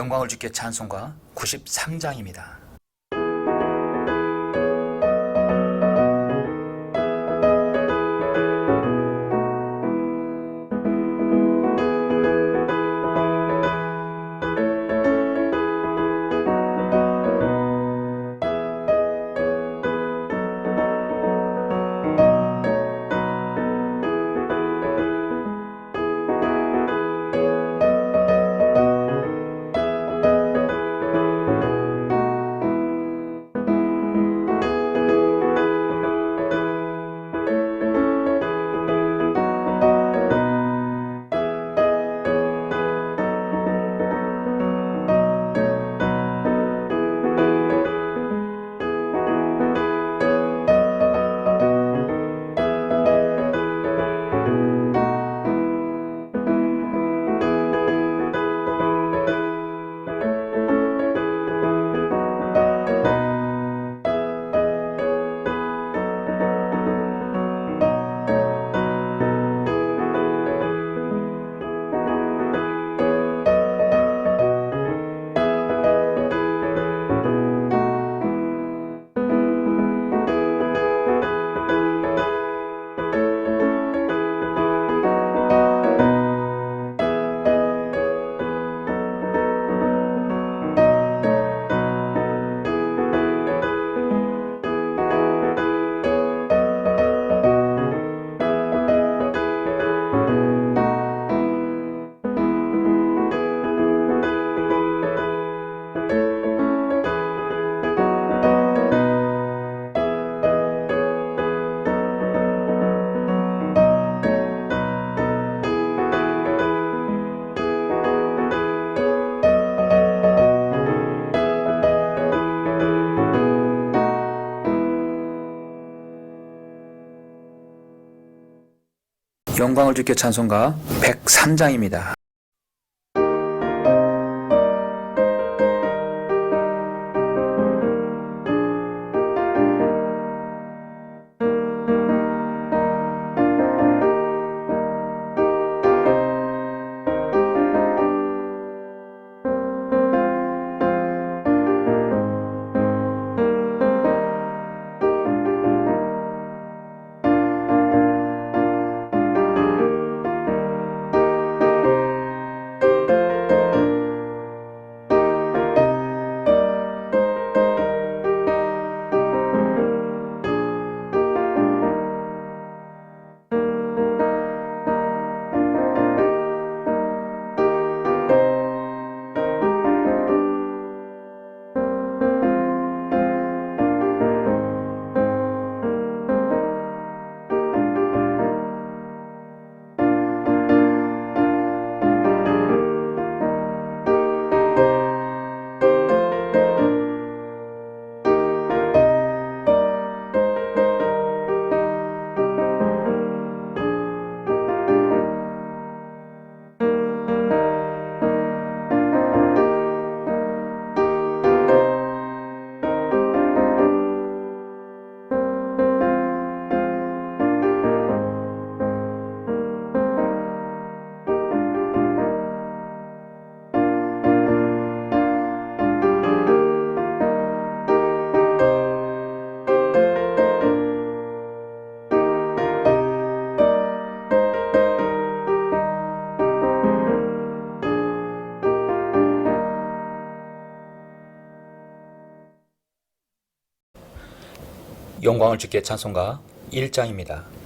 영광을 주께 찬송가 93장입니다. 영광을 주께 찬송가 103장입니다. 영광을 주께 찬송가 1장입니다.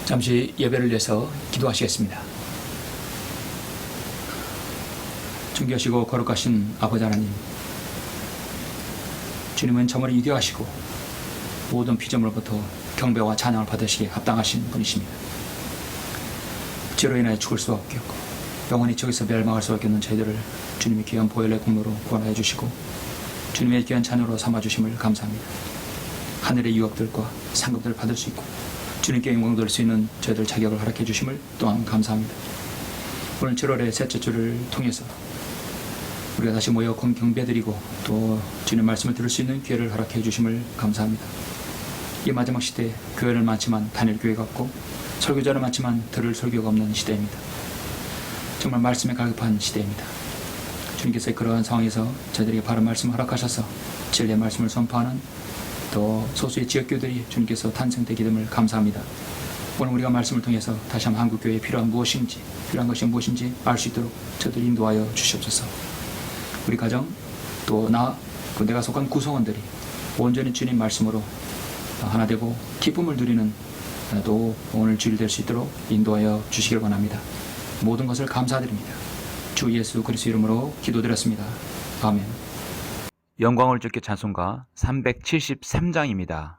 잠시 예배를 위해서 기도하시겠습니다. 존귀하시고 거룩하신 아버지 하나님, 주님은 저물을 위대하시고 모든 피조물로부터 경배와 찬양을 받으시기에 합당하신 분이십니다. 죄로 인하여 죽을 수밖에 없고 영원히 저기서 멸망할 수밖에 없는 저희들을 주님의 귀한 보혈의 공로로 구원하여 주시고 주님의 귀한 자녀로 삼아주심을 감사합니다. 하늘의 유업들과 상급들을 받을 수 있고 주님께 영광 돌릴 수 있는 저희들 자격을 허락해 주심을 또한 감사합니다. 오늘 7월의 셋째 주를 통해서 우리가 다시 모여 경배드리고 또 주님 말씀을 들을 수 있는 기회를 허락해 주심을 감사합니다. 이 마지막 시대에 교회는 많지만 다닐 교회가 없고 설교자는 많지만 들을 설교가 없는 시대입니다. 정말 말씀에 갈급한 시대입니다. 주님께서 그러한 상황에서 저희들에게 바른 말씀을 허락하셔서 진리의 말씀을 선포하는 또 소수의 지역교들이 주님께서 탄생되게 됨을 감사합니다. 오늘 우리가 말씀을 통해서 다시 한번 한국교회에 필요한 것이 무엇인지 알 수 있도록 저들 인도하여 주시옵소서. 우리 가정 또 내가 속한 구성원들이 온전히 주님 말씀으로 하나 되고 기쁨을 누리는 또 오늘 주일 될 수 있도록 인도하여 주시길 원합니다. 모든 것을 감사드립니다. 주 예수 그리스도 이름으로 기도드렸습니다. 아멘. 영광을 주께 찬송가 373장입니다.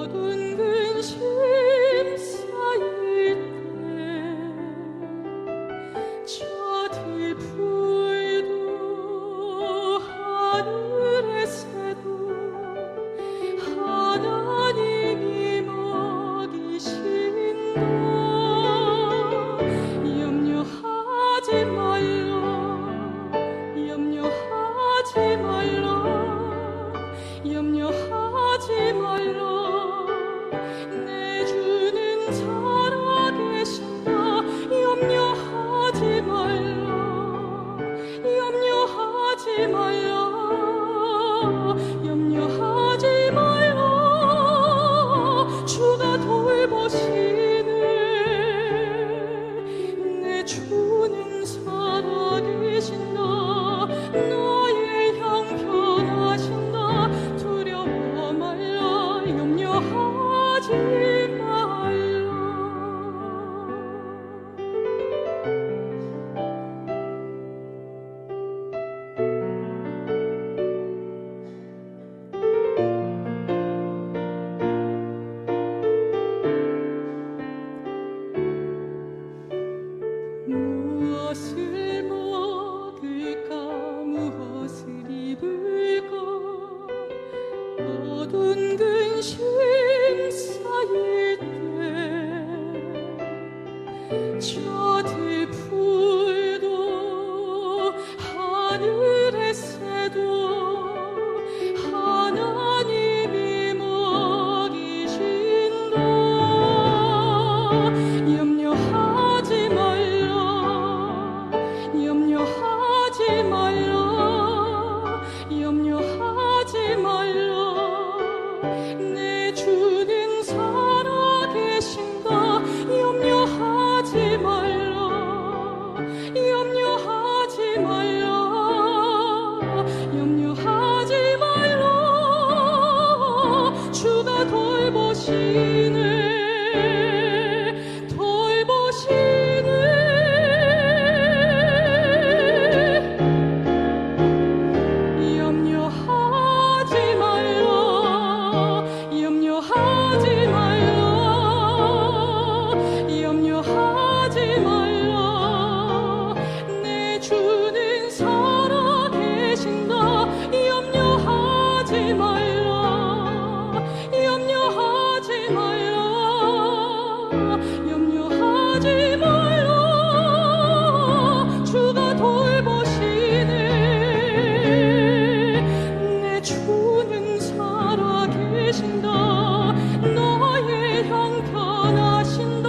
모든 근심 쌓일 때 저 들풀도 하늘의 새도 하나님이 먹이신다. 염려하지 말라, 염려하지 말라, 염려하지 말라. 내 주는 살아계신다. 염려하지 말라, 염려하지 말라, 염려하지 말라. 주가 돌보시네. 내 주는 살아계신다. 너의 형편하신다. 두려워 말라, 염려하지 말라. 무엇을 먹을까, 무엇을 입을까. 모든 근심 쌓일 때저 들풀도 하늘의 새도 하나님이 먹이신다. 염려하지 말라, 염려하지 말라, 염려하지 말라. 내 주는 살아계신다. 염려하지 말라, 염려하지 말라, 염려하지 말라. 주가 돌보시네, 돌보시네. 염려하지 말라, 염려하지 말라, 염려하지 말라. 내 주는 살아계신다. 염려하지 말라, 염려하지 말라, 염려하지 말라. 주가 돌보시네. 내 주는 살아계신다. 너의 형편하신다.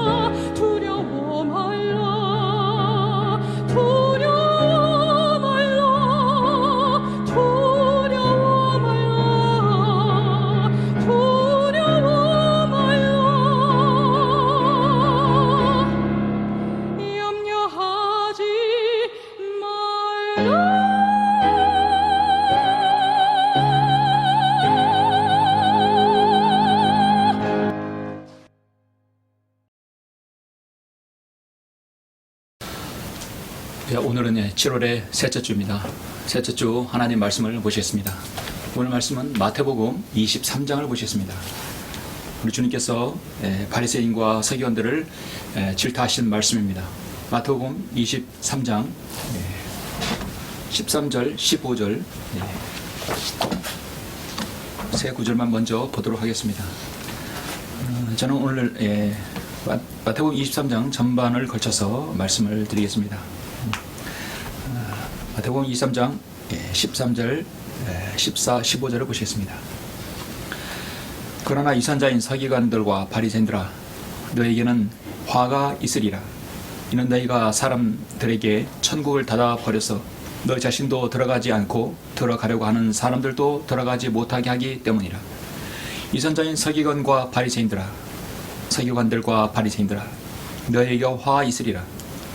두려워 말라, 두려워 말라, 두려워 말라, 두려워 말라. 염려하지 말라. 오늘은 7월의 셋째 주입니다. 셋째 주 하나님 말씀을 보시겠습니다. 오늘 말씀은 마태복음 23장을 보시겠습니다. 우리 주님께서 바리새인과 서기관들을 질타하신 말씀입니다. 마태복음 23장 13절, 15절 세 구절만 먼저 보도록 하겠습니다. 저는 오늘 마태복음 23장 전반을 걸쳐서 말씀을 드리겠습니다. 마태복음 23장 13절, 14, 15절을 보시겠습니다. 그러나 이선자인 서기관들과 바리새인들아, 너에게는 화가 있으리라. 이는 너희가 사람들에게 천국을 닫아 버려서 너 자신도 들어가지 않고 들어가려고 하는 사람들도 들어가지 못하게 하기 때문이라. 이선자인 서기관과 바리새인들아, 서기관들과 바리새인들아, 너에게 화가 있으리라.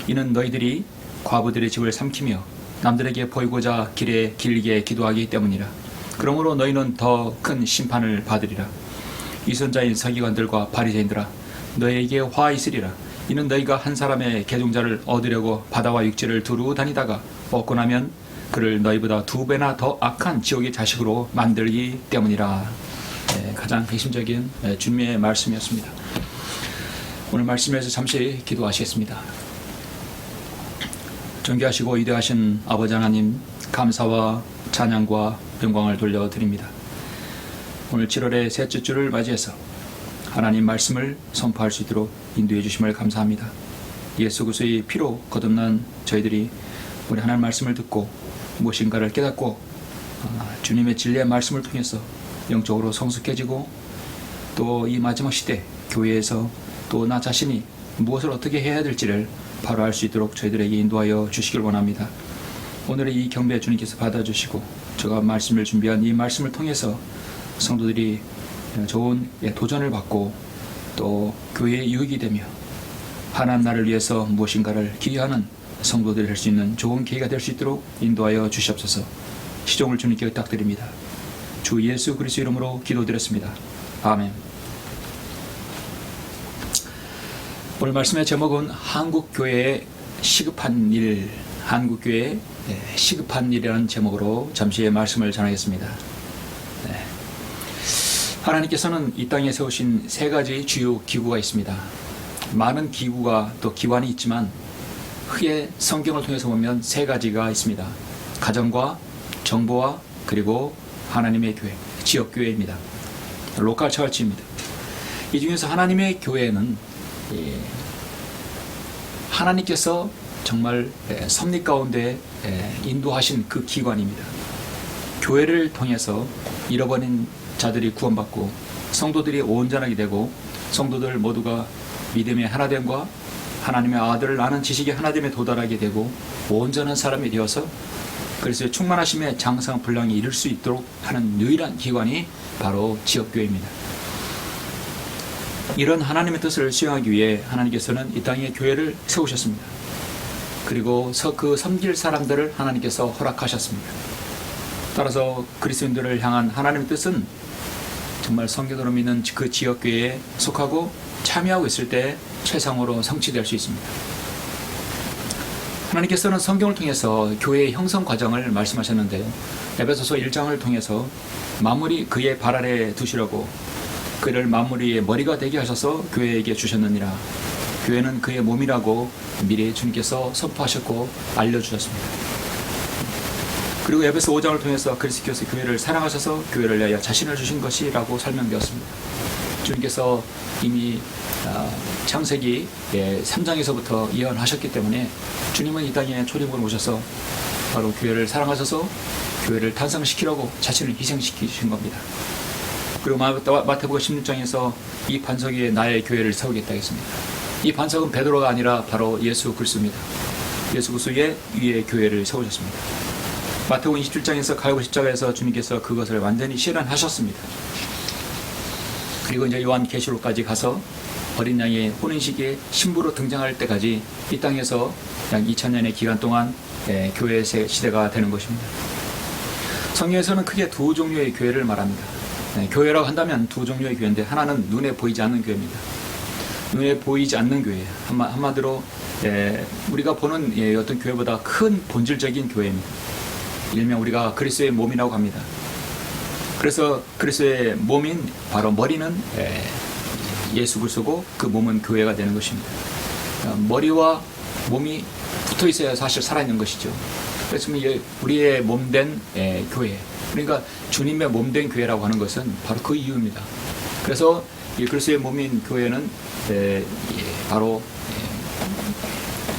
이는 너희들이 과부들의 집을 삼키며 남들에게 보이고자 길에 길게 기도하기 때문이라. 그러므로 너희는 더 큰 심판을 받으리라. 이선자인 서기관들과 바리새인들아, 너희에게 화 있으리라. 이는 너희가 한 사람의 계종자를 얻으려고 바다와 육지를 두루 다니다가 얻고 나면 그를 너희보다 2배나 더 악한 지옥의 자식으로 만들기 때문이라. 가장 핵심적인 주님의 말씀이었습니다. 오늘 말씀에서 잠시 기도하시겠습니다. 존귀하시고 위대하신 아버지 하나님, 감사와 찬양과 영광을 돌려드립니다. 오늘 7월의 셋째 주를 맞이해서 하나님 말씀을 선포할 수 있도록 인도해 주심을 감사합니다. 예수 그리스도의 피로 거듭난 저희들이 우리 하나님 말씀을 듣고 무엇인가를 깨닫고 주님의 진리의 말씀을 통해서 영적으로 성숙해지고 또 이 마지막 시대 교회에서 또 나 자신이 무엇을 어떻게 해야 될지를 바로 알 수 있도록 저희들에게 인도하여 주시길 원합니다. 오늘의 이 경배 주님께서 받아주시고 제가 말씀을 준비한 이 말씀을 통해서 성도들이 좋은 도전을 받고 또 교회의 유익이 되며 하나님 나라를 위해서 무엇인가를 기여하는 성도들이 될 수 있는 좋은 계기가 될 수 있도록 인도하여 주시옵소서. 시종을 주님께 부탁드립니다. 주 예수 그리스도 이름으로 기도드렸습니다. 아멘. 오늘 말씀의 제목은 한국교회의 시급한 일, 한국교회의 시급한 일이라는 제목으로 잠시 말씀을 전하겠습니다. 하나님께서는 이 땅에 세우신 세 가지 주요 기구가 있습니다. 많은 기구가 또 기관이 있지만 크게 성경을 통해서 보면 세 가지가 있습니다. 가정과 정보와 그리고 하나님의 교회, 지역교회입니다. 로컬 처치입니다. 이 중에서 하나님의 교회는 하나님께서 정말 섭리 가운데 인도하신 그 기관입니다. 교회를 통해서 잃어버린 자들이 구원받고 성도들이 온전하게 되고 성도들 모두가 믿음의 하나됨과 하나님의 아들을 아는 지식의 하나됨에 도달하게 되고 온전한 사람이 되어서 그래서 충만하심의 장성 분량에 이를 수 있도록 하는 유일한 기관이 바로 지역교회입니다. 이런 하나님의 뜻을 수행하기 위해 하나님께서는 이 땅에 교회를 세우셨습니다. 그리고 그 섬길 사람들을 하나님께서 허락하셨습니다. 따라서 그리스도인들을 향한 하나님의 뜻은 정말 성경으로 믿는 그 지역교회에 속하고 참여하고 있을 때 최상으로 성취될 수 있습니다. 하나님께서는 성경을 통해서 교회의 형성 과정을 말씀하셨는데 에베소서 1장을 통해서 만물이 그의 발 아래 두시려고 그를 만물의 머리가 되게 하셔서 교회에게 주셨느니라. 교회는 그의 몸이라고 미리 주님께서 선포하셨고 알려주셨습니다. 그리고 에베소 5장을 통해서 그리스도께서 교회를 사랑하셔서 교회를 위하여 자신을 주신 것이라고 설명되었습니다. 주님께서 이미 창세기 3장에서부터 예언하셨기 때문에 주님은 이 땅에 초림으로 오셔서 바로 교회를 사랑하셔서 교회를 탄생시키려고 자신을 희생시키신 겁니다. 그리고 마태복음 16장에서 이 반석 위에 나의 교회를 세우겠다 했습니다. 이 반석은 베드로가 아니라 바로 예수 그리스도입니다. 예수 그리스도 위에 교회를 세우셨습니다. 마태복음 27장에서 갈고 십자가에서 주님께서 그것을 완전히 실현하셨습니다. 그리고 이제 요한 계시록까지 가서 어린 양의 혼인식에 신부로 등장할 때까지 이 땅에서 약 2000년의 기간 동안 교회 시대가 되는 것입니다. 성경에서는 크게 두 종류의 교회를 말합니다. 교회라고 한다면 두 종류의 교회인데 하나는 눈에 보이지 않는 교회입니다. 눈에 보이지 않는 교회, 한마디로 우리가 보는 어떤 교회보다 큰 본질적인 교회입니다. 일명 우리가 그리스도의 몸이라고 합니다. 그래서 그리스도의 몸인 바로 머리는 예수 그리스도고 그 몸은 교회가 되는 것입니다. 머리와 몸이 붙어 있어야 사실 살아있는 것이죠. 그래서 우리의 몸된 교회, 그러니까 주님의 몸된 교회라고 하는 것은 바로 그 이유입니다. 그래서 이 그리스도의 몸인 교회는 바로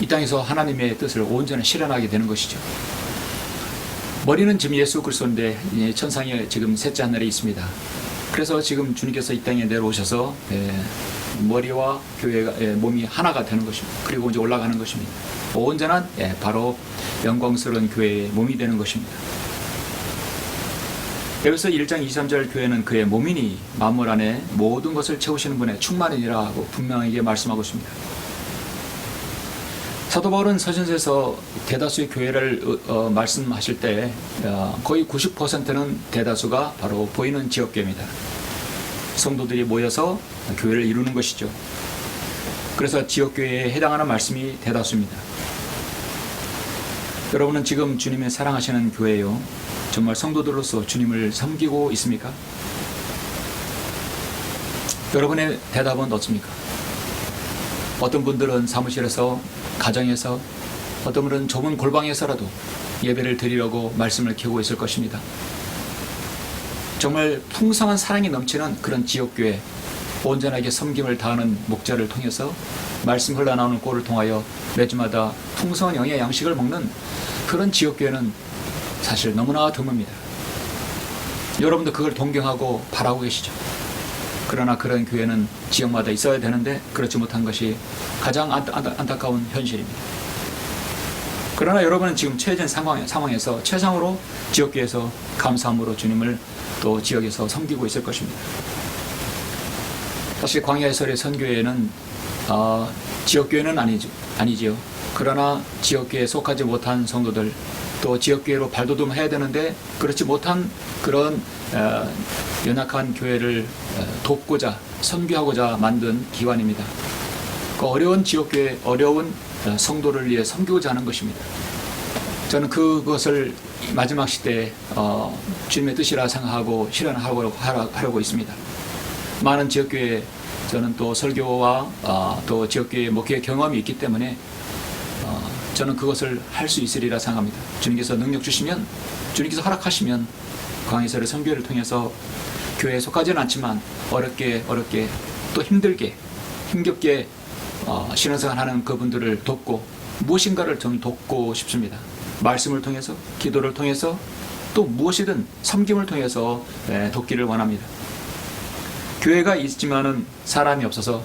이 땅에서 하나님의 뜻을 온전히 실현하게 되는 것이죠. 머리는 지금 예수 그리스도인데 천상에 지금 셋째 하늘에 있습니다. 그래서 지금 주님께서 이 땅에 내려오셔서 머리와 교회가 몸이 하나가 되는 것입니다. 그리고 이제 올라가는 것입니다. 온전한 바로 영광스러운 교회의 몸이 되는 것입니다. 여기서 1장 23절 교회는 그의 몸이니 만물 안에 모든 것을 채우시는 분의 충만이니라 하고 분명하게 말씀하고 있습니다. 사도 바울은 서신서에서 대다수의 교회를 말씀하실 때 거의 90%는 대다수가 바로 보이는 지역교회입니다. 성도들이 모여서 교회를 이루는 것이죠. 그래서 지역교회에 해당하는 말씀이 대다수입니다. 여러분은 지금 주님의 사랑하시는 교회요, 정말 성도들로서 주님을 섬기고 있습니까? 여러분의 대답은 어떻습니까? 어떤 분들은 사무실에서, 가정에서, 어떤 분은 좁은 골방에서라도 예배를 드리려고 말씀을 켜고 있을 것입니다. 정말 풍성한 사랑이 넘치는 그런 지역교회, 온전하게 섬김을 다하는 목자를 통해서 말씀 흘러나오는 꼴을 통하여 매주마다 풍성한 영의 양식을 먹는 그런 지역교회는 사실 너무나 드뭅니다. 여러분도 그걸 동경하고 바라고 계시죠. 그러나 그런 교회는 지역마다 있어야 되는데 그렇지 못한 것이 가장 안타까운 현실입니다. 그러나 여러분은 지금 처해진 상황에서 최상으로 지역교회에서 감사함으로 주님을 또 지역에서 섬기고 있을 것입니다. 사실 광야해설의 선교회는 지역교회는 아니지요. 그러나 지역교회에 속하지 못한 성도들, 또 지역교회로 발돋움해야 되는데 그렇지 못한 그런 연약한 교회를 돕고자, 선교하고자 만든 기관입니다. 그 어려운 지역교회, 어려운 성도를 위해 섬기고자 하는 것입니다. 저는 그것을 마지막 시대에 주님의 뜻이라 생각하고 실현하려고 있습니다. 많은 지역교회, 저는 또 설교와 또 지역교회 목회 경험이 있기 때문에 저는 그것을 할 수 있으리라 생각합니다. 주님께서 능력 주시면, 주님께서 허락하시면 광야설의 선교회를 통해서 교회에 속하지는 않지만 어렵게 또 힘겹게 신앙생활하는 그분들을 돕고 무엇인가를 좀 돕고 싶습니다. 말씀을 통해서, 기도를 통해서, 또 무엇이든 섬김을 통해서 돕기를 원합니다. 교회가 있지만은 사람이 없어서,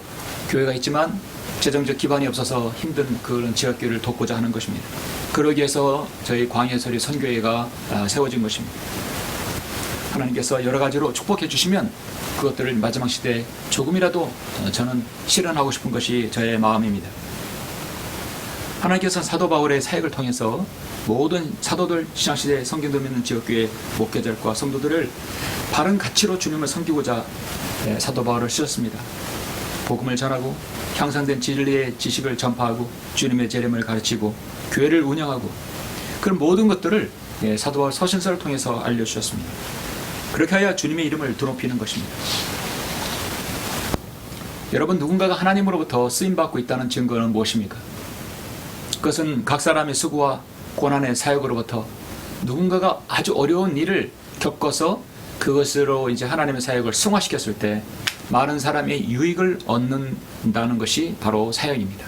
교회가 있지만 재정적 기반이 없어서 힘든 그런 지역교회를 돕고자 하는 것입니다. 그러기 위해서 저희 광야설의 선교회가 세워진 것입니다. 하나님께서 여러 가지로 축복해 주시면 그것들을 마지막 시대에 조금이라도 저는 실현하고 싶은 것이 저의 마음입니다. 하나님께서는 사도 바울의 사역을 통해서 모든 사도들, 신약시대에 성경도 믿는 지역교회 목회자들과 성도들을 바른 가치로 주님을 섬기고자 사도 바울을 쓰셨습니다. 복음을 전하고 향상된 진리의 지식을 전파하고 주님의 재림을 가르치고 교회를 운영하고 그런 모든 것들을 사도 바울 서신서를 통해서 알려주셨습니다. 그렇게 하여 주님의 이름을 드높이는 것입니다. 여러분, 누군가가 하나님으로부터 쓰임받고 있다는 증거는 무엇입니까? 그것은 각 사람의 수고와 고난의 사역으로부터 누군가가 아주 어려운 일을 겪어서 그것으로 이제 하나님의 사역을 승화시켰을 때 많은 사람의 유익을 얻는다는 것이 바로 사역입니다.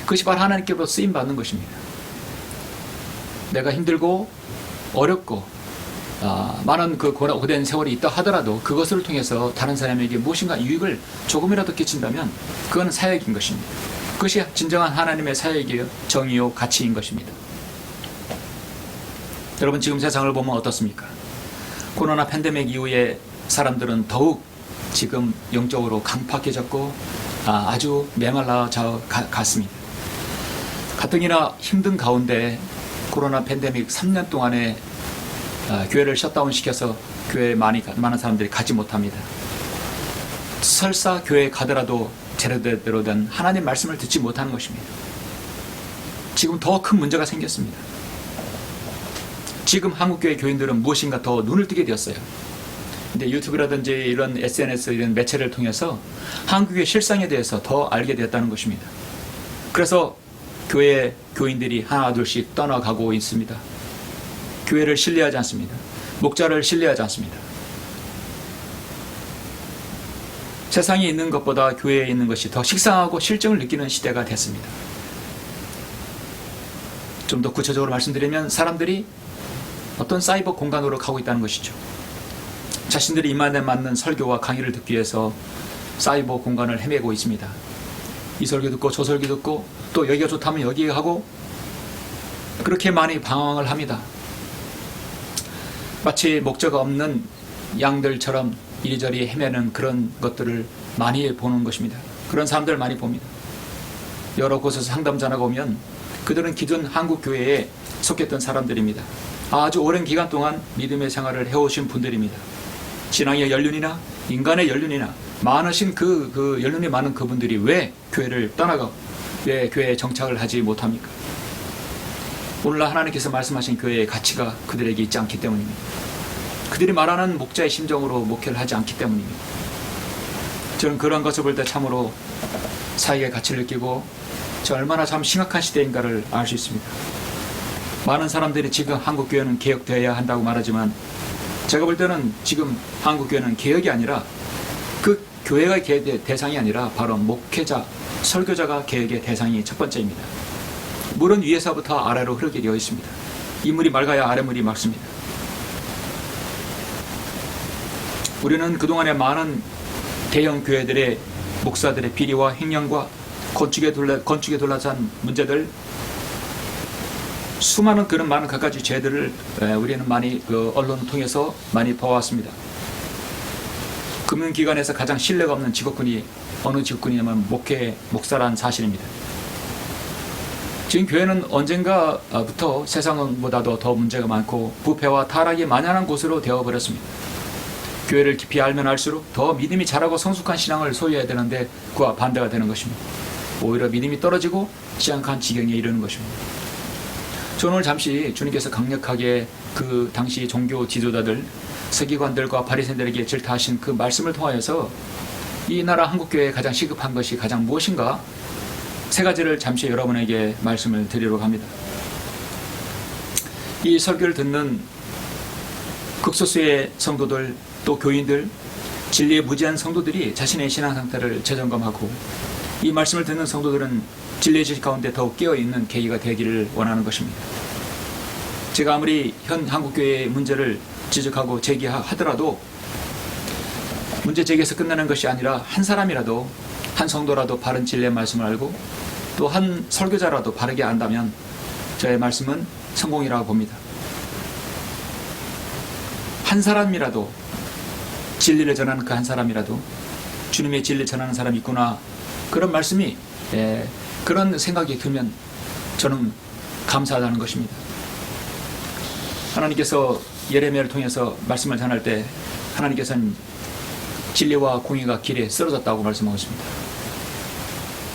그것이 바로 하나님께로부터 쓰임받는 것입니다. 내가 힘들고 어렵고 많은 그 고된 세월이 있다 하더라도 그것을 통해서 다른 사람에게 무엇인가 유익을 조금이라도 끼친다면 그건 사역인 것입니다. 그것이 진정한 하나님의 사역이요, 정의요, 가치인 것입니다. 여러분, 지금 세상을 보면 어떻습니까? 코로나 팬데믹 이후에 사람들은 더욱 지금 영적으로 강팍해졌고 아주 메말라져 갔습니다. 가뜩이나 힘든 가운데 코로나 팬데믹 3년 동안에 교회를 셧다운 시켜서 교회에 많은 사람들이 가지 못합니다. 설사 교회에 가더라도 제대로 된 하나님 말씀을 듣지 못하는 것입니다. 지금 더 큰 문제가 생겼습니다. 지금 한국교회 교인들은 무엇인가 더 눈을 뜨게 되었어요. 근데 유튜브라든지 이런 SNS 이런 매체를 통해서 한국의 실상에 대해서 더 알게 되었다는 것입니다. 그래서 교회 교인들이 하나 둘씩 떠나가고 있습니다. 교회를 신뢰하지 않습니다. 목자를 신뢰하지 않습니다. 세상에 있는 것보다 교회에 있는 것이 더 식상하고 실증을 느끼는 시대가 됐습니다. 좀 더 구체적으로 말씀드리면 사람들이 어떤 사이버 공간으로 가고 있다는 것이죠. 자신들이 입맛에 맞는 설교와 강의를 듣기 위해서 사이버 공간을 헤매고 있습니다. 이 설교 듣고 저 설교 듣고 또 여기가 좋다면 여기 하고 그렇게 많이 방황을 합니다. 마치 목적 없는 양들처럼 이리저리 헤매는 그런 것들을 많이 보는 것입니다. 그런 사람들을 많이 봅니다. 여러 곳에서 상담자나가 오면 그들은 기존 한국교회에 속했던 사람들입니다. 아주 오랜 기간 동안 믿음의 생활을 해오신 분들입니다. 신앙의 연륜이나 인간의 연륜이나 많으신 그 연륜이 많은 그분들이 왜 교회를 떠나고 왜 교회에 정착을 하지 못합니까? 오늘날 하나님께서 말씀하신 교회의 가치가 그들에게 있지 않기 때문입니다. 그들이 말하는 목자의 심정으로 목회를 하지 않기 때문입니다. 저는 그런 것을 볼 때 참으로 사회의 가치를 느끼고 저 얼마나 참 심각한 시대인가를 알 수 있습니다. 많은 사람들이 지금 한국교회는 개혁되어야 한다고 말하지만 제가 볼 때는 지금 한국교회는 개혁이 아니라 그 교회가 개혁의 대상이 아니라 바로 목회자, 설교자가 개혁의 대상이 첫 번째입니다. 물은 위에서부터 아래로 흐르게 되어 있습니다. 이물이 맑아야 아래물이 맑습니다. 우리는 그동안에 많은 대형 교회들의 목사들의 비리와 횡령과 건축에 둘러싼 문제들, 수많은 그런 많은 갖가지 죄들을 우리는 많이 언론을 통해서 많이 봐왔습니다. 금융기관에서 가장 신뢰가 없는 직업군이 어느 직업군이냐면 목사란 사실입니다. 지금 교회는 언젠가부터 세상보다도 더 문제가 많고 부패와 타락이 만연한 곳으로 되어버렸습니다. 교회를 깊이 알면 알수록 더 믿음이 자라고 성숙한 신앙을 소유해야 되는데 그와 반대가 되는 것입니다. 오히려 믿음이 떨어지고 취약한 지경에 이르는 것입니다. 저는 오늘 잠시 주님께서 강력하게 그 당시 종교 지도자들, 서기관들과 바리새인들에게 질타하신 그 말씀을 통하여서 이 나라 한국교회에 가장 시급한 것이 가장 무엇인가 세 가지를 잠시 여러분에게 말씀을 드리려고 합니다. 이 설교를 듣는 극소수의 성도들 또 교인들, 진리에 무지한 성도들이 자신의 신앙 상태를 재점검하고 이 말씀을 듣는 성도들은 진리의 지식 가운데 더욱 깨어있는 계기가 되기를 원하는 것입니다. 제가 아무리 현 한국교회의 문제를 지적하고 제기하더라도 문제 제기에서 끝나는 것이 아니라 한 사람이라도, 한 성도라도 바른 진리의 말씀을 알고 또 한 설교자라도 바르게 안다면 저의 말씀은 성공이라고 봅니다. 한 사람이라도 진리를 전하는 그 한 사람이라도 주님의 진리를 전하는 사람이 있구나, 그런 말씀이 그런 생각이 들면 저는 감사하다는 것입니다. 하나님께서 예레미야를 통해서 말씀을 전할 때 하나님께서는 진리와 공의가 길에 쓰러졌다고 말씀하고 있습니다.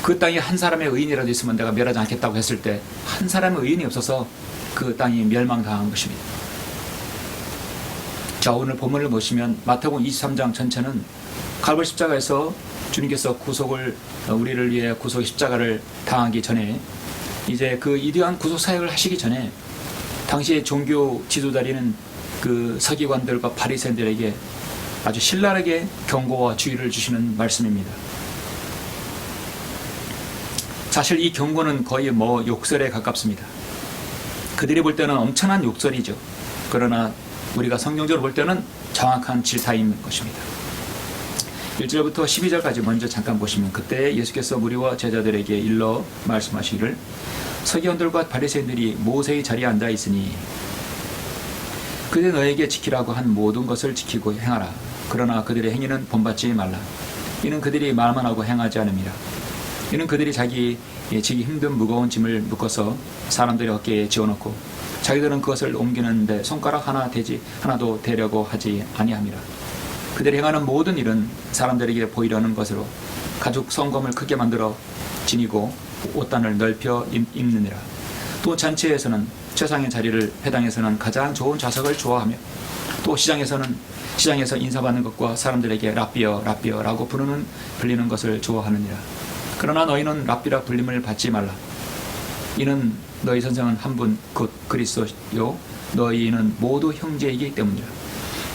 그 땅에 한 사람의 의인이라도 있으면 내가 멸하지 않겠다고 했을 때 한 사람의 의인이 없어서 그 땅이 멸망당한 것입니다. 자, 오늘 본문을 보시면 마태복음 23장 전체는 갈보리 십자가에서 주님께서 우리를 위해 구속의 십자가를 당하기 전에 이제 그 이러한 구속 사역을 하시기 전에 당시의 종교 지도자리는 그 서기관들과 바리새인들에게 아주 신랄하게 경고와 주의를 주시는 말씀입니다. 사실 이 경고는 거의 욕설에 가깝습니다. 그들이 볼 때는 엄청난 욕설이죠. 그러나 우리가 성경적으로 볼 때는 정확한 질타인 것입니다. 1절부터 12절까지 먼저 잠깐 보시면 그때 예수께서 무리와 제자들에게 일러 말씀하시기를 서기관들과 바리새인들이 모세의 자리에 앉아 있으니 그들이 너에게 지키라고 한 모든 것을 지키고 행하라. 그러나 그들의 행위는 본받지 말라. 이는 그들이 말만 하고 행하지 않음이라. 이는 그들이 지기 힘든 무거운 짐을 묶어서 사람들의 어깨에 지어놓고 자기들은 그것을 옮기는데 손가락 하나도 대려고 하지 아니함이라. 그들이 행하는 모든 일은 사람들에게 보이려는 것으로 가죽 성검을 크게 만들어 지니고 옷단을 넓혀 입느니라. 또 잔치에서는 최상의 자리를, 회당에서는 가장 좋은 좌석을 좋아하며 또 시장에서 인사받는 것과 사람들에게 랍비어라고 불리는 것을 좋아하느니라. 그러나 너희는 랍비라 불림을 받지 말라. 이는 너희 선생은 한 분 곧 그리스도요 너희는 모두 형제이기 때문이라.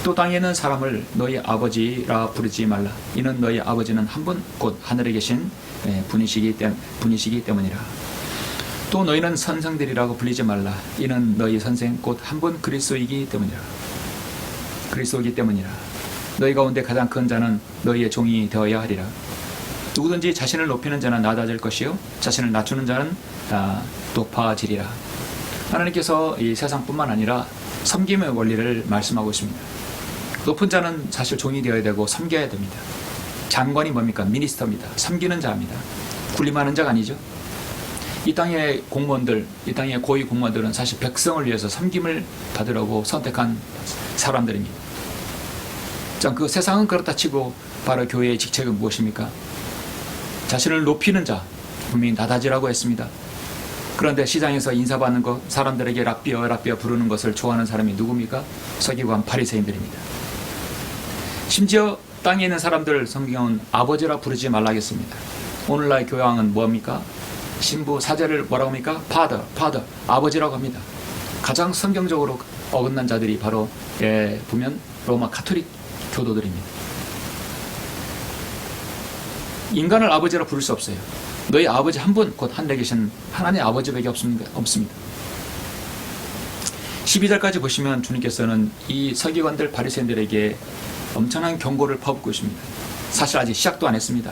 또 땅에 있는 사람을 너희 아버지라 부르지 말라. 이는 너희 아버지는 한 분 곧 하늘에 계신 분이시기 때문이라. 또 너희는 선생들이라고 불리지 말라. 이는 너희 선생 곧 한 분 그리스도이기 때문이라. 너희 가운데 가장 큰 자는 너희의 종이 되어야 하리라. 누구든지 자신을 높이는 자는 낮아질 것이요 자신을 낮추는 자는 높아지리라. 하나님께서 이 세상뿐만 아니라 섬김의 원리를 말씀하고 있습니다. 높은 자는 사실 종이 되어야 되고 섬겨야 됩니다. 장관이 뭡니까? 미니스터입니다. 섬기는 자입니다. 군림하는 자가 아니죠. 이 땅의 공무원들, 이 땅의 고위 공무원들은 사실 백성을 위해서 섬김을 받으려고 선택한 사람들입니다. 자, 그 세상은 그렇다 치고 바로 교회의 직책은 무엇입니까? 자신을 높이는 자, 분명히 나다지라고 했습니다. 그런데 시장에서 인사받는 것, 사람들에게 랍비어 부르는 것을 좋아하는 사람이 누굽니까? 서기관 바리새인들입니다. 심지어 땅에 있는 사람들 성경은 아버지라 부르지 말라 하겠습니다. 오늘날 교황은 뭡니까? 신부 사제를 뭐라고 합니까? Father, 아버지라고 합니다. 가장 성경적으로 어긋난 자들이 바로 보면 로마 카톨릭 교도들입니다. 인간을 아버지라 부를 수 없어요. 너희 아버지 한 분, 곧 하늘에 계신 하나님 아버지밖에 없습니다. 12절까지 보시면 주님께서는 이 서기관들 바리새인들에게 엄청난 경고를 퍼붓고 있습니다. 사실 아직 시작도 안 했습니다.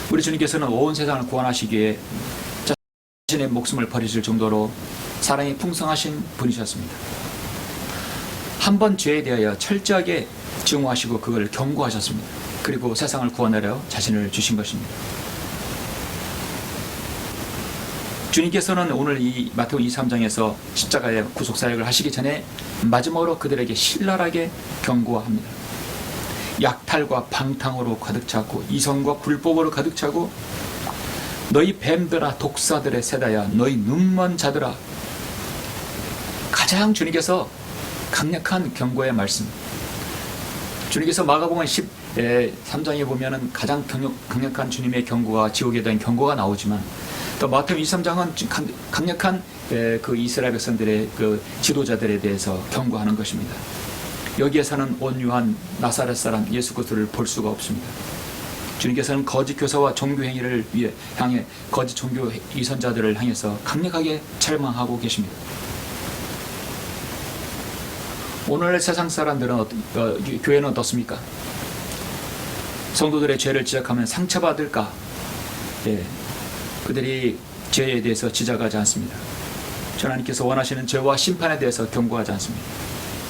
우리 주님께서는 온 세상을 구원하시기 위해 자신의 목숨을 버리실 정도로 사랑이 풍성하신 분이셨습니다. 한 번 죄에 대하여 철저하게 증오하시고 그걸 경고하셨습니다. 그리고 세상을 구원하려 자신을 주신 것입니다. 주님께서는 오늘 이 마태복음 23장에서 십자가의 구속사역을 하시기 전에 마지막으로 그들에게 신랄하게 경고합니다. 약탈과 방탕으로 가득 차고 이성과 불법으로 가득 차고 너희 뱀들아 독사들의 세다야 너희 눈먼 자들아. 가장 주님께서 강력한 경고의 말씀. 주님께서 마가복음 13장에 보면은 가장 강력한 주님의 경고가 지옥에 대한 경고가 나오지만 또 마태복음 23장은 강력한 그 이스라엘 백성들의 그 지도자들에 대해서 경고하는 것입니다. 여기에서는 온유한 나사렛 사람 예수 그리스도를 볼 수가 없습니다. 주님께서는 거짓 교사와 종교 행위를 향해 거짓 종교 위선자들을 향해서 강력하게 책망하고 계십니다. 오늘 세상 사람들은 교회는 어떻습니까? 성도들의 죄를 지적하면 상처받을까? 그들이 죄에 대해서 지적하지 않습니다. 하나님께서 원하시는 죄와 심판에 대해서 경고하지 않습니다.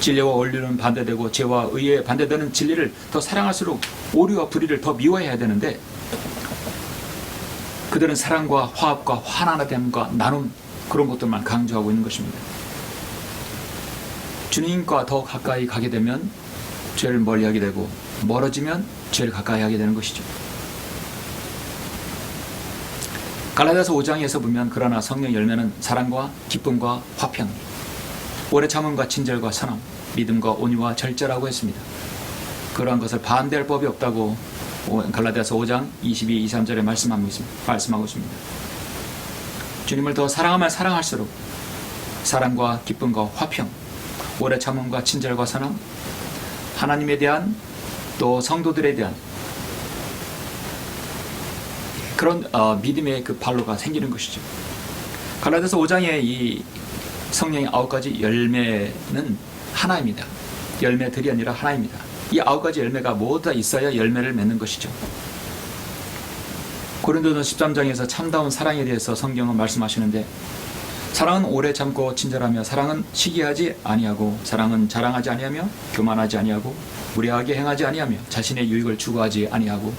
진리와 원리는 반대되고 죄와 의에 반대되는 진리를 더 사랑할수록 오류와 불의를 더 미워해야 되는데 그들은 사랑과 화합과 하나됨과 나눔 그런 것들만 강조하고 있는 것입니다. 주님과 더 가까이 가게 되면 죄를 멀리하게 되고 멀어지면 죄를 가까이 하게 되는 것이죠. 갈라디아서 5장에서 보면 그러나 성령 열매는 사랑과 기쁨과 화평, 오래 참음과 친절과 선함, 믿음과 온유와 절제라고 했습니다. 그러한 것을 반대할 법이 없다고 갈라디아서 5장 22, 23절에 말씀하고 있습니다. 주님을 더 사랑하면 사랑할수록 사랑과 기쁨과 화평, 오래 참음과 친절과 선함, 하나님에 대한 또 성도들에 대한 그런 믿음의 그 발로가 생기는 것이죠. 갈라디아서 5장의 이 성령의 9가지 열매는 하나입니다. 열매들이 아니라 하나입니다. 이 9가지 열매가 모두 다 있어야 열매를 맺는 것이죠. 고린도전 13장에서 참다운 사랑에 대해서 성경은 말씀하시는데 사랑은 오래 참고 친절하며 사랑은 시기하지 아니하고 사랑은 자랑하지 아니하며 교만하지 아니하고 무례하게 행하지 아니하며 자신의 유익을 추구하지 아니하고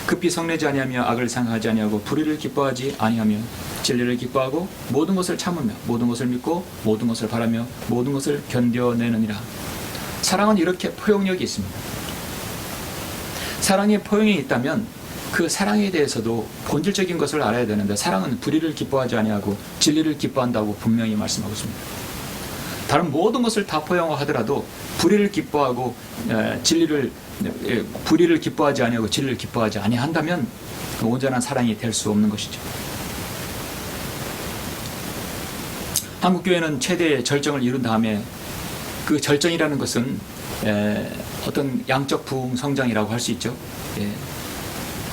급히 성내지 아니하며 악을 생각하지 아니하고 불의를 기뻐하지 아니하며 진리를 기뻐하고 모든 것을 참으며 모든 것을 믿고 모든 것을 바라며 모든 것을 견뎌내느니라. 사랑은 이렇게 포용력이 있습니다. 사랑에 포용이 있다면 그 사랑에 대해서도 본질적인 것을 알아야 되는데 사랑은 불의를 기뻐하지 아니하고 진리를 기뻐한다고 분명히 말씀하고 있습니다. 다른 모든 것을 다 포용하더라도 불의를 기뻐하고 불의를 기뻐하지 아니하고 진리를 기뻐하지 아니한다면 그 온전한 사랑이 될 수 없는 것이죠. 한국교회는 최대의 절정을 이룬 다음에 그 절정이라는 것은 어떤 양적 부흥성장이라고 할 수 있죠.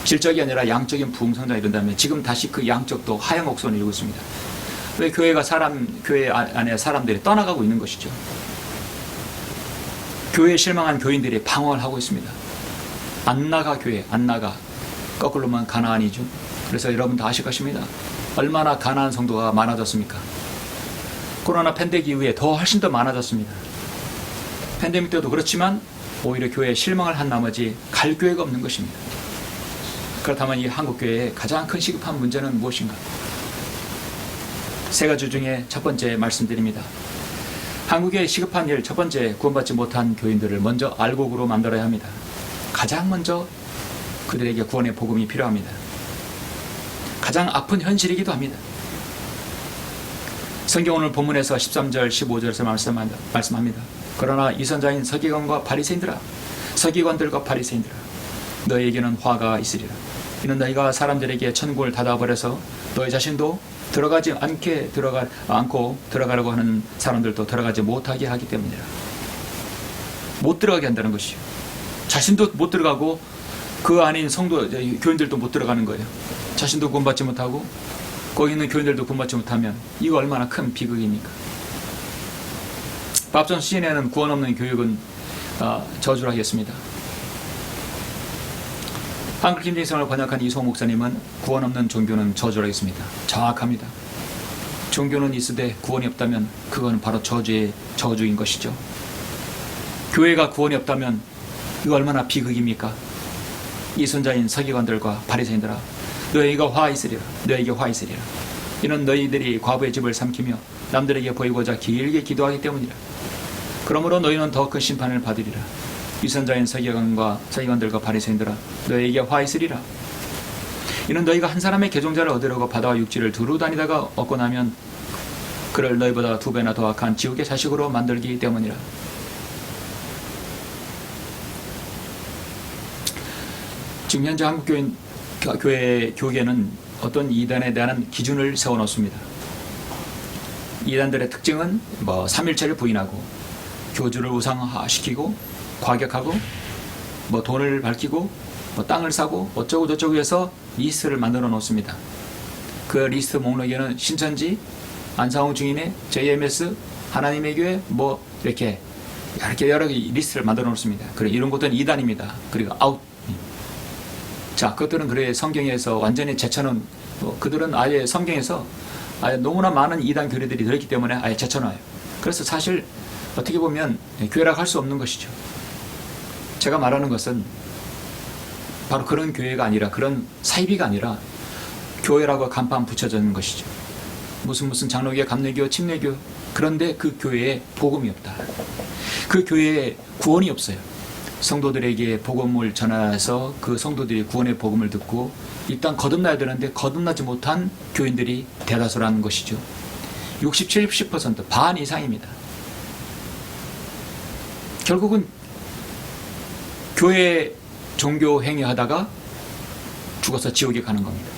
질적이 아니라 양적인 부흥성장이 이룬다면 지금 다시 그 양적도 하향옥선을 이루고 있습니다. 왜 교회 안에 사람들이 떠나가고 있는 것이죠. 교회에 실망한 교인들이 방황을 하고 있습니다. 안 나가 교회, 안 나가. 거꾸로만 가나안이죠. 그래서 여러분 다 아실 것입니다. 얼마나 가나안 성도가 많아졌습니까? 코로나 팬데믹 이후에 훨씬 더 많아졌습니다. 팬데믹 때도 그렇지만 오히려 교회에 실망을 한 나머지 갈 교회가 없는 것입니다. 그렇다면 이 한국교회의 가장 큰 시급한 문제는 무엇인가? 세 가지 중에 첫 번째 말씀드립니다. 한국의 시급한 일 첫 번째, 구원받지 못한 교인들을 먼저 알곡으로 만들어야 합니다. 가장 먼저 그들에게 구원의 복음이 필요합니다. 가장 아픈 현실이기도 합니다. 성경 오늘 본문에서 13절, 15절에서 말씀합니다. 그러나 이선자인 서기관과 바리새인들아, 서기관들과 바리새인들아, 너희에게는 화가 있으리라. 이는 너희가 사람들에게 천국을 닫아버려서 너희 자신도 들어가지 않고 들어가려고 하는 사람들도 들어가지 못하게 하기 때문이라. 못 들어가게 한다는 것이요. 자신도 못 들어가고 그 안인 성도 교인들도 못 들어가는 거예요. 자신도 구원받지 못하고 거기 있는 교인들도 구원받지 못하면 이거 얼마나 큰 비극입니까? 밥전 시즌에는 구원 없는 교육은 저주를 하겠습니다. 한글 김진성을 번역한 이소 목사님은 구원 없는 종교는 저주를 하겠습니다. 정확합니다. 종교는 있으되 구원이 없다면 그건 바로 저주의 저주인 것이죠. 교회가 구원이 없다면 이거 얼마나 비극입니까? 이선자인 서기관들과 바리새인들아, 너희가 화 있으리라. 너희에게 화 있으리라. 이는 너희들이 과부의 집을 삼키며 남들에게 보이고자 길게 기도하기 때문이라. 그러므로 너희는 더 큰 심판을 받으리라. 위선자인 서기관들과 바리새인들아, 너희에게 화 있으리라. 이는 너희가 한 사람의 계종자를 얻으려고 바다와 육지를 두루 다니다가 얻고 나면 그를 너희보다 2배나 더 악한 지옥의 자식으로 만들기 때문이라. 지금 현재 한국 교회 교계는 어떤 이단에 대한 기준을 세워놓습니다. 이단들의 특징은 3일체를 부인하고 교주를 우상화시키고 과격하고 돈을 밝히고 땅을 사고 어쩌고 저쩌고 해서 리스트를 만들어 놓습니다. 그 리스트 목록에는 신천지, 안상홍 증인의 JMS, 하나님의 교회 이렇게 여러 개 리스트를 만들어 놓습니다. 그리고 이런 것들은 이단입니다. 그리고 아웃. 자, 그것들은 그래 성경에서 완전히 제쳐놓은 그들은 아예 성경에서 아예 너무나 많은 이단 교리들이 들어있기 때문에 아예 제쳐놔요. 그래서 사실 어떻게 보면 교회라고 할 수 없는 것이죠. 제가 말하는 것은 바로 그런 교회가 아니라 그런 사이비가 아니라 교회라고 간판 붙여지는 것이죠. 무슨 장로교, 감리교, 침례교. 그런데 그 교회에 복음이 없다. 그 교회에 구원이 없어요. 성도들에게 복음을 전해서 그 성도들이 구원의 복음을 듣고 일단 거듭나야 되는데 거듭나지 못한 교인들이 대다수라는 것이죠. 67, 70%, 반 이상입니다. 결국은 교회 종교 행위하다가 죽어서 지옥에 가는 겁니다.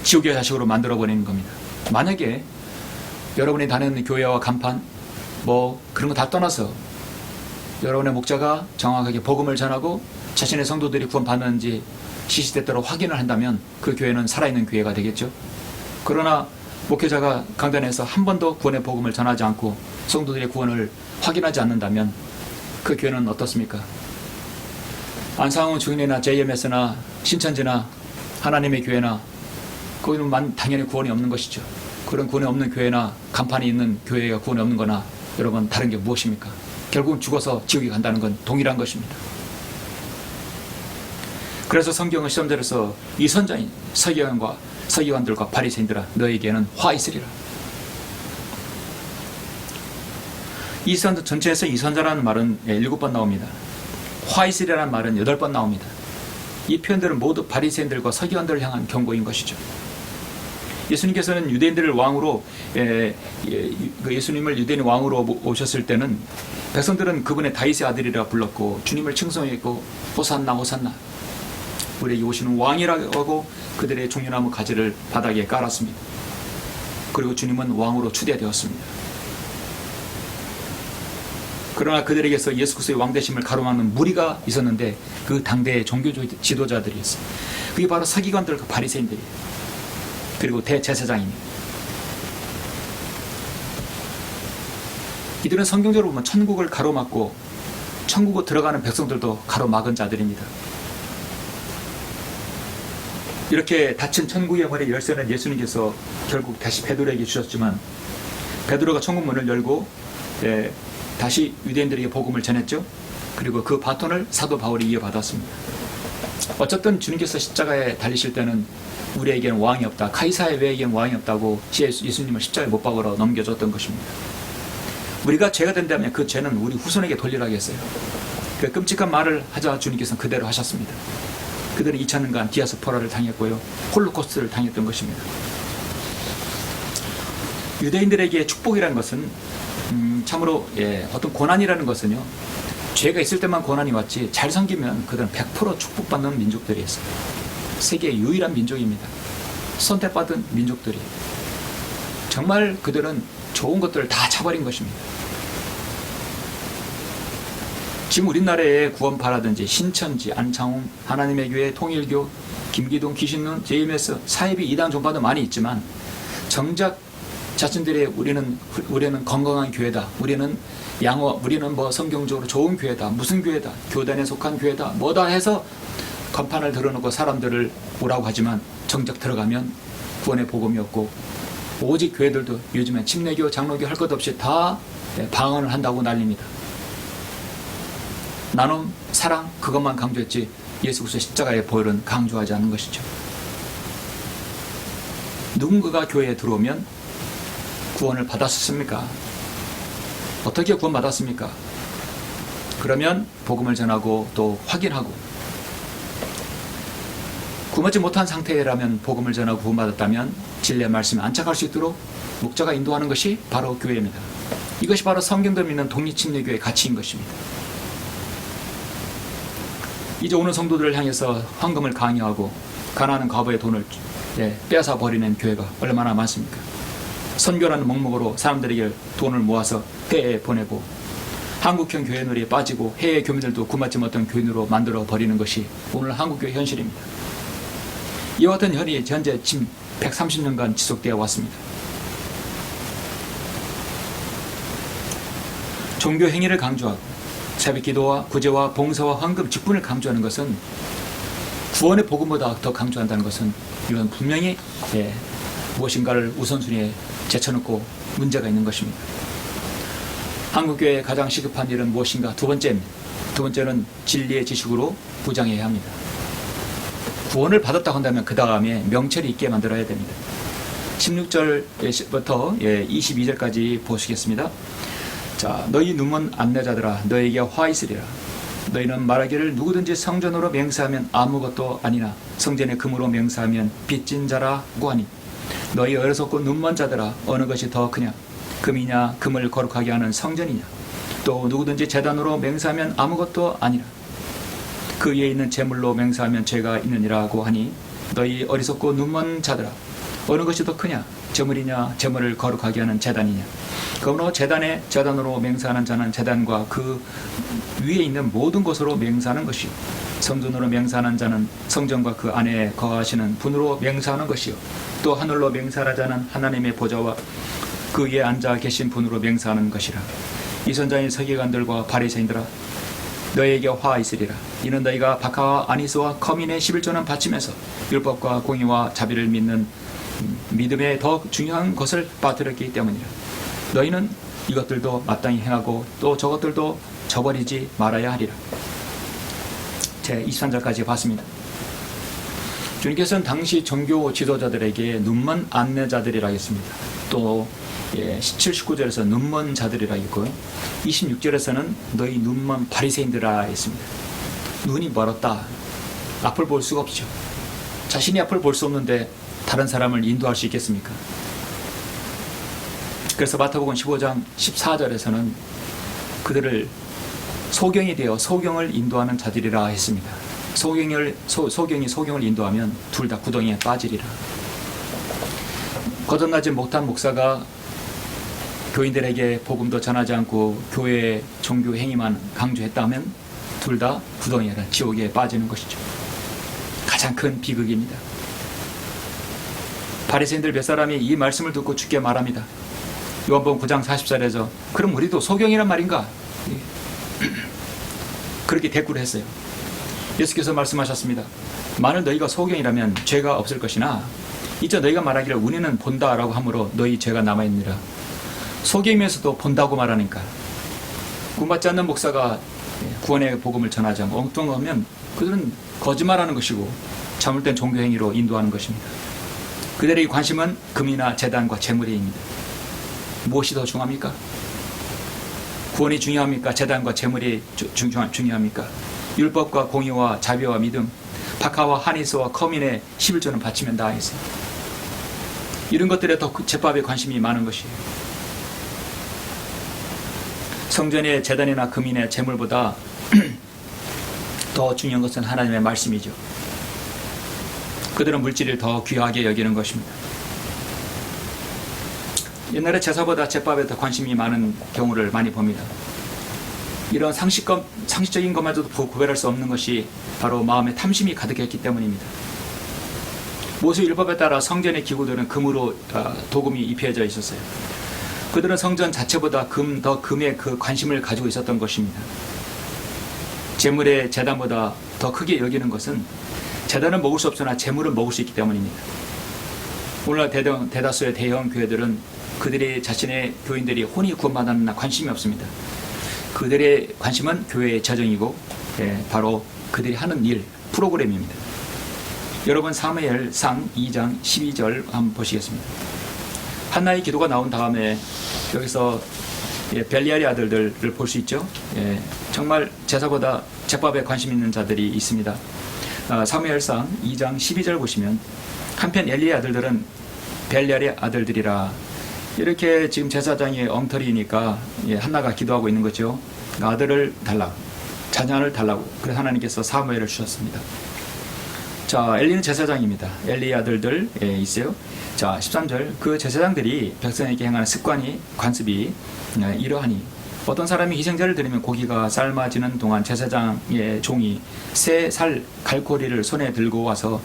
지옥의 자식으로 만들어버리는 겁니다. 만약에 여러분이 다니는 교회와 간판 그런 거 다 떠나서 여러분의 목자가 정확하게 복음을 전하고 자신의 성도들이 구원받는지 시시때때로 확인을 한다면 그 교회는 살아있는 교회가 되겠죠. 그러나 목회자가 강단에서 한 번도 구원의 복음을 전하지 않고 성도들의 구원을 확인하지 않는다면 그 교회는 어떻습니까? 안상홍 증인이나 JMS나 신천지나 하나님의 교회나 거기는 당연히 구원이 없는 것이죠. 그런 구원이 없는 교회나 간판이 있는 교회가 구원이 없는 거나 여러분 다른 게 무엇입니까? 결국은 죽어서 지옥에 간다는 건 동일한 것입니다. 그래서 성경은 시험절에서 이 선자인 서기관들과 바리새인들아, 너에게는 화 있으리라. 이 선 전체에서 이 선자라는 말은 7번 나옵니다. 화 있으리라는 말은 8번 나옵니다. 이 표현들은 모두 바리새인들과 서기관들을 향한 경고인 것이죠. 예수님께서는 유대인들을 왕으로 예수님을 유대인 왕으로 오셨을 때는 백성들은 그분의 다윗의 아들이라 불렀고 주님을 칭송했고 호산나 호산나 우리에게 오시는 왕이라고 하고 그들의 종려나무 가지를 바닥에 깔았습니다. 그리고 주님은 왕으로 추대되었습니다. 그러나 그들에게서 예수 그리스도의 왕되심을 가로막는 무리가 있었는데 그 당대의 종교 지도자들이었어요. 그게 바로 서기관들과 바리새인들이에요. 그리고 대제사장입니다. 이들은 성경적으로 보면 천국을 가로막고 천국으로 들어가는 백성들도 가로막은 자들입니다. 이렇게 닫힌 천국의 문의 열쇠는 예수님께서 결국 다시 베드로에게 주셨지만 베드로가 천국 문을 열고 다시 유대인들에게 복음을 전했죠. 그리고 그 바톤을 사도 바울이 이어받았습니다. 어쨌든 주님께서 십자가에 달리실 때는 우리에게는 왕이 없다. 카이사의 외에게는 왕이 없다고 예수님을 십자가에 못 박으러 넘겨줬던 것입니다. 우리가 죄가 된다면 그 죄는 우리 후손에게 돌리라고 했어요. 그 끔찍한 말을 하자 주님께서는 그대로 하셨습니다. 그들은 2000년간 디아스포라를 당했고요. 홀로코스트를 당했던 것입니다. 유대인들에게 축복이라는 것은 참으로 어떤 고난이라는 것은요. 죄가 있을 때만 고난이 왔지 잘 섬기면 그들은 100% 축복받는 민족들이었어요. 세계의 유일한 민족입니다. 선택받은 민족들이. 정말 그들은 좋은 것들을 다 차버린 것입니다. 지금 우리나라에 구원파라든지 신천지, 안창홍, 하나님의 교회, 통일교, 김기동, 기신론, JMS, 사이비, 이단 종파도 많이 있지만 정작 자신들의 우리는 건강한 교회다. 우리는 뭐 성경적으로 좋은 교회다. 무슨 교회다. 교단에 속한 교회다. 뭐다 해서 간판을 들어놓고 사람들을 오라고 하지만 정작 들어가면 구원의 복음이 없고 오직 교회들도 요즘엔 침례교, 장로교 할 것 없이 다 방언을 한다고 난립니다. 나눔, 사랑 그것만 강조했지 예수 그리스도 십자가의 보혈은 강조하지 않는 것이죠. 누군가가 교회에 들어오면 구원을 받았습니까? 어떻게 구원받았습니까? 그러면 복음을 전하고 또 확인하고 구원받지 못한 상태라면 복음을 전하고 구원받았다면 진리의 말씀에 안착할 수 있도록 목자가 인도하는 것이 바로 교회입니다. 이것이 바로 성경대로 믿는 독립침례교회의 가치인 것입니다. 이제 오는 성도들을 향해서 헌금을 강요하고 가난한 과부의 돈을 빼앗아 버리는 교회가 얼마나 많습니까? 선교라는 목목으로 사람들에게 돈을 모아서 해외에 보내고 한국형 교회놀이에 빠지고 해외 교민들도 구원받지 못한 교인으로 만들어 버리는 것이 오늘 한국교회 현실입니다. 이와 같은 현이 현재 지금 130년간 지속되어 왔습니다. 종교 행위를 강조하고 새벽 기도와 구제와 봉사와 헌금, 직분을 강조하는 것은 구원의 복음보다 더 강조한다는 것은 이건 분명히 무엇인가를 우선순위에 제쳐놓고 문제가 있는 것입니다. 한국교회의 가장 시급한 일은 무엇인가? 두 번째입니다. 두 번째는 진리의 지식으로 부장해야 합니다. 구원을 받았다고 한다면 그 다음에 명철이 있게 만들어야 됩니다. 16절부터 22절까지 보시겠습니다. 자, 너희 눈먼 안내자들아 너에게 화 있으리라. 너희는 말하기를 누구든지 성전으로 맹세하면 아무것도 아니나 성전의 금으로 맹세하면 빚진 자라고 하니 너희 어리석고 눈먼 자들아 어느 것이 더 크냐? 금이냐 금을 거룩하게 하는 성전이냐? 또 누구든지 제단으로 맹세하면 아무것도 아니라 그 위에 있는 제물로 맹세하면 죄가 있느니라고 하니 너희 어리석고 눈먼 자들아 어느 것이 더 크냐? 제물이냐 제물을 거룩하게 하는 제단이냐? 그러므로 제단으로 맹세하는 자는 제단과 그 위에 있는 모든 것으로 맹세하는 것이요 성전으로 맹세하는 자는 성전과 그 안에 거하시는 분으로 맹세하는 것이요 또 하늘로 맹세하는 자는 하나님의 보좌와 그 위에 앉아 계신 분으로 맹세하는 것이라. 이 선자인 서기관들과 바리새인들아 너희에게 화 있으리라. 이는 너희가 박하와 아니스와 커민의 11조는 바치면서 율법과 공의와 자비를 믿는 믿음의 더 중요한 것을 빠뜨렸기 때문이라. 너희는 이것들도 마땅히 행하고 또 저것들도 저버리지 말아야 하리라. 제 23절까지 봤습니다. 주님께서는 당시 종교 지도자들에게 눈먼 안내자들이라 했습니다. 또 17, 19절에서 눈먼 자들이라 했고요. 26절에서는 너희 눈먼 바리새인들아 했습니다. 눈이 멀었다. 앞을 볼 수가 없죠. 자신이 앞을 볼 수 없는데 다른 사람을 인도할 수 있겠습니까? 그래서 마태복음 15장 14절에서는 그들을 소경이 되어 소경을 인도하는 자들이라 했습니다. 소경이 소경을 인도하면 둘 다 구덩이에 빠지리라. 거듭나지 못한 목사가 교인들에게 복음도 전하지 않고 교회의 종교 행위만 강조했다면 둘 다 구덩이라 지옥에 빠지는 것이죠. 가장 큰 비극입니다. 바리새인들 몇 사람이 이 말씀을 듣고 주께 말합니다. 요한복음 9장 40절에서 그럼 우리도 소경이란 말인가? 그렇게 대꾸를 했어요. 예수께서 말씀하셨습니다. 만일 너희가 소경이라면 죄가 없을 것이나 이제 너희가 말하기를 우리는 본다라고 하므로 너희 죄가 남아있느니라. 소경이면서도 본다고 말하니까 구원받지 않는 목사가 구원의 복음을 전하지 않고 엉뚱하면 그들은 거짓말하는 것이고 잘못된 종교행위로 인도하는 것입니다. 그들의 관심은 금이나 제단과 제물입니다. 무엇이 더 중요합니까? 구원이 중요합니까? 제단과 제물이 중요합니까? 율법과 공의와 자비와 믿음, 박하와 하니스와 커민의 11조는 바치면 다 했어요. 이런 것들에 더 제밥에 관심이 많은 것이에요. 성전의 제단이나 금인의 제물보다 더 중요한 것은 하나님의 말씀이죠. 그들은 물질을 더 귀하게 여기는 것입니다. 옛날에 제사보다 제밥에 더 관심이 많은 경우를 많이 봅니다. 이런 상식적인 것마저도 구별할 수 없는 것이 바로 마음에 탐심이 가득했기 때문입니다. 모세 율법에 따라 성전의 기구들은 금으로 도금이 입혀져 있었어요. 그들은 성전 자체보다 금에 그 관심을 가지고 있었던 것입니다. 제물의 제단보다 더 크게 여기는 것은 제단은 먹을 수 없으나 제물은 먹을 수 있기 때문입니다. 오늘날 대다수의 대형 교회들은 그들의 자신의 교인들이 혼이 구원받았나 관심이 없습니다. 그들의 관심은 교회의 재정이고 바로 그들이 하는 일, 프로그램입니다. 여러분 사무엘상 2장 12절 한번 보시겠습니다. 한나의 기도가 나온 다음에 여기서 벨리알의 아들들을 볼 수 있죠. 정말 제사보다 제밥에 관심 있는 자들이 있습니다. 사무엘상 2장 12절 보시면 한편 엘리의 아들들은 벨리알의 아들들이라. 이렇게 지금 제사장이 엉터리니까 한나가 기도하고 있는 거죠. 아들을 달라, 자녀를 달라고. 그래서 하나님께서 사무엘을 주셨습니다. 자, 엘리는 제사장입니다. 엘리의 아들들 있어요. 자, 13절. 그 제사장들이 백성에게 행하는 습관이, 관습이 이러하니 어떤 사람이 희생제를 드리면 고기가 삶아지는 동안 제사장의 종이 새 살 갈고리를 손에 들고 와서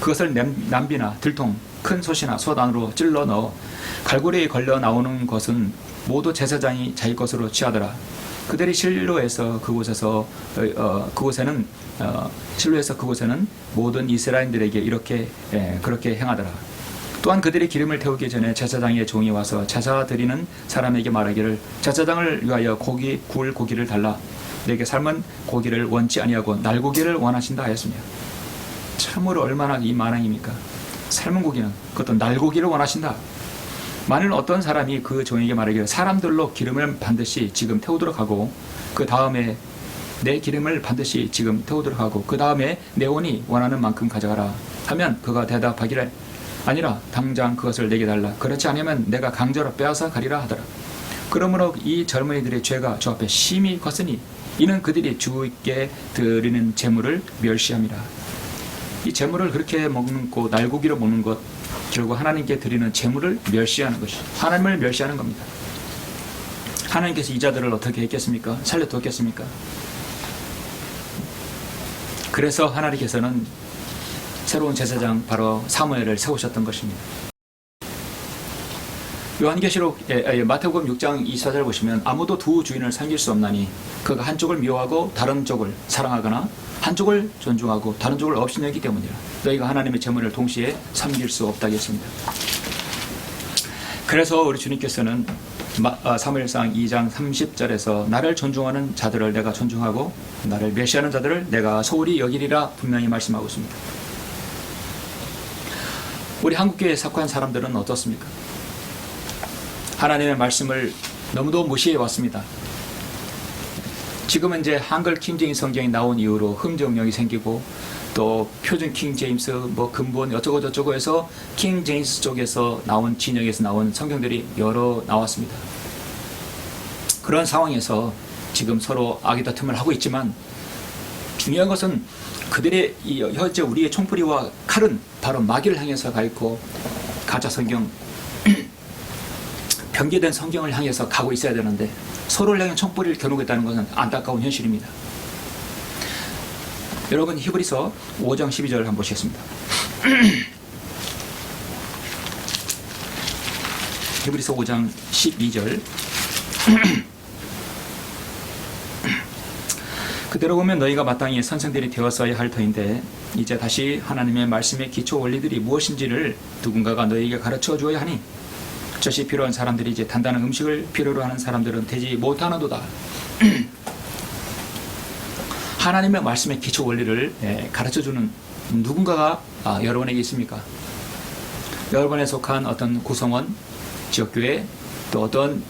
그것을 남비나 들통, 큰 솥이나 솥 안으로 찔러 넣어 갈고리에 걸려 나오는 것은 모두 제사장이 자기 것으로 취하더라. 그들이 실로에서 그곳에는 모든 이스라엘인들에게 그렇게 행하더라. 또한 그들이 기름을 태우기 전에 제사장의 종이 와서 제사 드리는 사람에게 말하기를 제사장을 위하여 구울 고기를 달라. 내게 삶은 고기를 원치 아니하고 날고기를 원하신다 하였으며. 참으로 얼마나 이 만왕입니까? 삶은 고기는, 그것도 날고기를 원하신다. 만일 어떤 사람이 그 종에게 말하기를 사람들로 기름을 반드시 지금 태우도록 하고 그 다음에 내 기름을 반드시 지금 태우도록 하고 그 다음에 내 온이 원하는 만큼 가져가라 하면 그가 대답하기를 아니라 당장 그것을 내게 달라. 그렇지 않으면 내가 강제로 빼앗아 가리라 하더라. 그러므로 이 젊은이들의 죄가 주 앞에 심히 컸으니 이는 그들이 주께 드리는 제물을 멸시함이라. 이 제물을 그렇게 먹는 것, 날고기로 먹는 것, 결국 하나님께 드리는 제물을 멸시하는 것이, 하나님을 멸시하는 겁니다. 하나님께서 이 자들을 어떻게 했겠습니까? 살려두었겠습니까? 그래서 하나님께서는 새로운 제사장 바로 사무엘을 세우셨던 것입니다. 요한계시록 마태복음 6장 24절 보시면 아무도 두 주인을 섬길 수 없나니 그가 한쪽을 미워하고 다른 쪽을 사랑하거나 한쪽을 존중하고 다른 쪽을 업신여기기 때문이라. 너희가 하나님의 제물을 동시에 섬길 수 없다고 했습니다. 그래서 우리 주님께서는 사무엘상 2장 30절에서 나를 존중하는 자들을 내가 존중하고 나를 멸시하는 자들을 내가 소홀히 여기리라 분명히 말씀하고 있습니다. 우리 한국교회에 속한 사람들은 어떻습니까? 하나님의 말씀을 너무도 무시해 왔습니다. 지금은 이제 한글 킹제임스 성경이 나온 이후로 흠정령이 생기고 또 표준 킹제임스 근본 어쩌고 저쩌고 해서 킹제임스 쪽에서 나온 진영에서 나온 성경들이 여러 나왔습니다. 그런 상황에서 지금 서로 아기다툼을 하고 있지만 중요한 것은 그들의 현재 우리의 총뿌리와 칼은 바로 마귀를 향해서 가 있고 가짜 성경 변개된 성경을 향해서 가고 있어야 되는데 서로를 향해 총뿌리를 겨누겠다는 것은 안타까운 현실입니다. 여러분 히브리서 5장 12절 한번 보시겠습니다. 히브리서 5장 12절 그대로 보면 너희가 마땅히 선생들이 되었어야 할 터인데 이제 다시 하나님의 말씀의 기초 원리들이 무엇인지를 누군가가 너희에게 가르쳐 주어야 하니 젖이 필요한 사람들이 이제 단단한 음식을 필요로 하는 사람들은 되지 못하는도다. 하나님의 말씀의 기초 원리를 가르쳐주는 누군가가 여러분에게 있습니까? 여러분에 속한 어떤 구성원, 지역교회, 또 어떤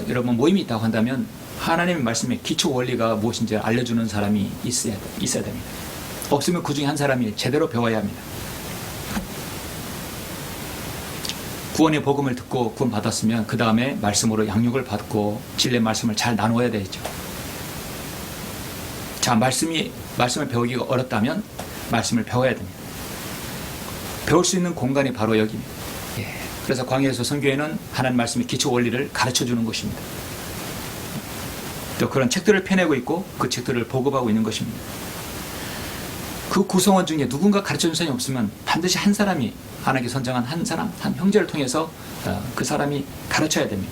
여러분 모임이 있다고 한다면 하나님의 말씀의 기초 원리가 무엇인지 알려주는 사람이 있어야 됩니다. 없으면 그 중에 한 사람이 제대로 배워야 합니다. 구원의 복음을 듣고 구원받았으면 그 다음에 말씀으로 양육을 받고 진리의 말씀을 잘 나누어야 되죠. 자, 말씀을 배우기가 어렵다면 말씀을 배워야 됩니다. 배울 수 있는 공간이 바로 여기입니다. 그래서 광야에서 선교회는 하나님 말씀의 기초 원리를 가르쳐 주는 것입니다. 또 그런 책들을 펴내고 있고 그 책들을 보급하고 있는 것입니다. 그 구성원 중에 누군가 가르쳐 준 사람이 없으면 반드시 한 사람이 하나님께 선정한 한 사람, 한 형제를 통해서 그 사람이 가르쳐야 됩니다.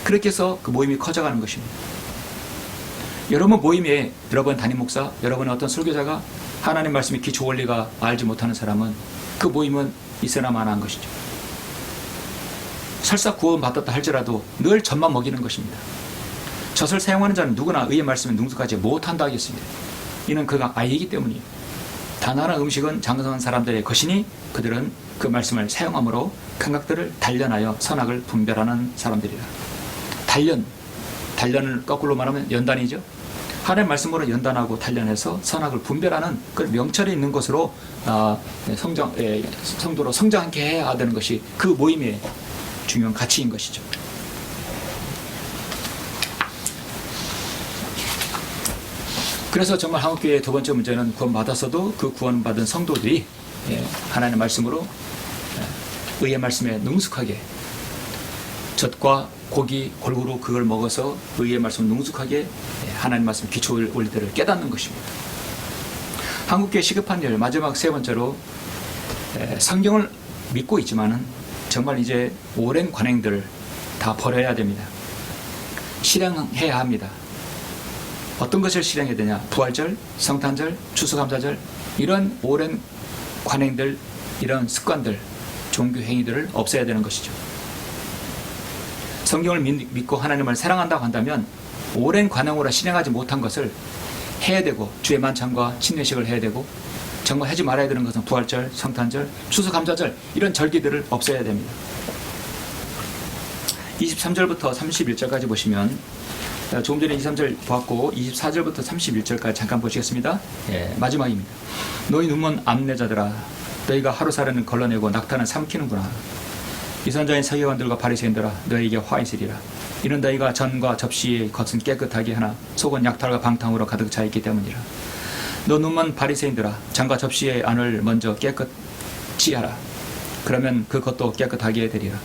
그렇게 해서 그 모임이 커져가는 것입니다. 여러분 모임에 여러분 담임 목사, 여러분 어떤 설교자가 하나님 말씀의 기초 원리가 알지 못하는 사람은 그 모임은 있으나 마나한 것이죠. 설사 구원 받았다 할지라도 늘 젖만 먹이는 것입니다. 젖을 사용하는 자는 누구나 의의 말씀에 능숙하지 못한다 하겠습니다. 이는 그가 아이이기 때문이에요. 단 하나 음식은 장성한 사람들의 것이니 그들은 그 말씀을 사용함으로 감각들을 단련하여 선악을 분별하는 사람들이라. 단련을 거꾸로 말하면 연단이죠. 하나님의 말씀으로 연단하고 단련해서 선악을 분별하는 그 명철이 있는 것으로 성도로 성장하게 해야 되는 것이 그 모임의 중요한 가치인 것이죠. 그래서 정말 한국교회의 두 번째 문제는 구원받았어도 그 구원받은 성도들이 하나님의 말씀으로 의의 말씀에 능숙하게 젖과 고기 골고루 그걸 먹어서 의의 말씀을 능숙하게 하나님 말씀 기초 원리들을 깨닫는 것입니다. 한국교회 시급한 일 마지막 세 번째로 성경을 믿고 있지만은 정말 이제 오랜 관행들을 다 버려야 됩니다. 실행해야 합니다. 어떤 것을 실행해야 되냐? 부활절, 성탄절, 추수감사절 이런 오랜 관행들, 이런 습관들, 종교 행위들을 없애야 되는 것이죠. 성경을 믿고 하나님을 사랑한다고 한다면 오랜 관행으로 실행하지 못한 것을 해야 되고 주의 만찬과 침례식을 해야 되고 정말 하지 말아야 되는 것은 부활절, 성탄절, 추수감사절 이런 절기들을 없애야 됩니다. 23절부터 31절까지 보시면 조금 전에 23절 보았고 24절부터 31절까지 잠깐 보시겠습니다. 마지막입니다. 너희 눈먼 암내자들아 너희가 하루살이는 걸러내고 낙타는 삼키는구나. 이선자인 서기관들과 바리새인들아 너희에게 화 있으리라. 이는 너희가 전과 접시의 겉은 깨끗하게 하나 속은 약탈과 방탕으로 가득 차 있기 때문이라. 너 눈먼 바리새인들아 전과 접시의 안을 먼저 깨끗이 하라. 그러면 그것도 깨끗하게 되리라.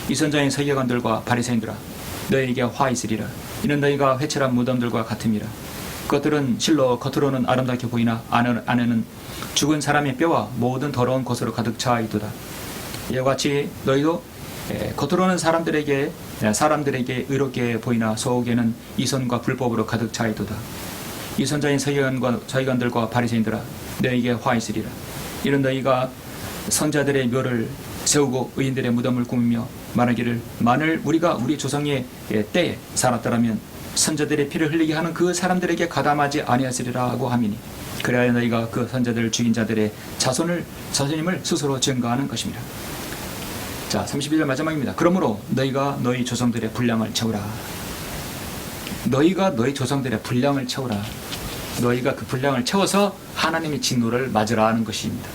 이선자인 서기관들과 바리새인들아 너희에게 화 있으리라. 이는 너희가 회칠한 무덤들과 같음이라. 그것들은 실로 겉으로는 아름답게 보이나 안에는 죽은 사람의 뼈와 모든 더러운 것으로 가득 차 있도다. 이와 같이 너희도 겉으로는 사람들에게 의롭게 보이나 속에는 이선과 불법으로 가득 차 있도다. 이선자인 서기관들과 바리새인들아 너희에게 화 있으리라. 이런 너희가 선자들의 묘를 세우고 의인들의 무덤을 꾸미며 말하기를 만일 우리가 우리 조상의 때에 살았더라면 선자들의 피를 흘리게 하는 그 사람들에게 가담하지 아니하시리라고 하미니 그래야 너희가 그 선자들을 죽인 자들의 자손임을 스스로 증거하는 것입니다. 자, 31절 마지막입니다. 그러므로 너희가 너희 조상들의 분량을 채우라. 너희가 너희 조상들의 분량을 채우라. 너희가 그 분량을 채워서 하나님의 진노를 맞으라 하는 것입니다.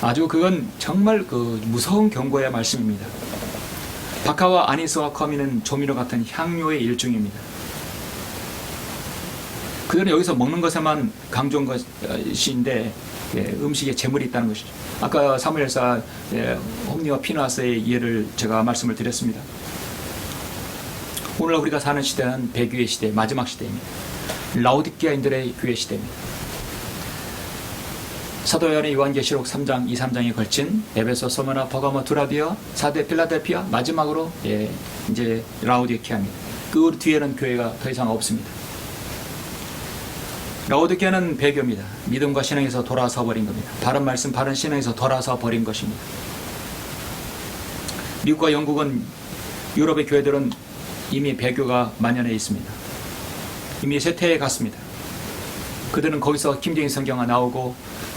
아주 그건 정말 그 무서운 경고의 말씀입니다. 박하와 아니스와 커미는 조미료 같은 향료의 일종입니다. 그들은 여기서 먹는 것에만 강조한 것인데 음식에 재물이 있다는 것이죠. 아까 사무엘사 홈리와 피나스의 예를 제가 말씀을 드렸습니다. 오늘 우리가 사는 시대는 배교의 시대, 마지막 시대입니다. 라오디게아인들의 교회 시대입니다. 사도 요한의 요한계시록 3장, 2, 3장에 걸친 에베소, 소머나, 버가모, 두라디아, 사대, 필라델피아 마지막으로 이제 라오디게아입니다. 그 뒤에는 교회가 더 이상 없습니다. 라오디게아는 배교입니다. 믿음과 신앙에서 돌아서 버린 겁니다. 바른 말씀, 바른 신앙에서 돌아서 버린 것입니다. 미국과 영국은 유럽의 교회들은 이미 배교가 만연해 있습니다. 이미 쇠퇴해 갔습니다. 그들은 거기서 김정일 성경가 나오고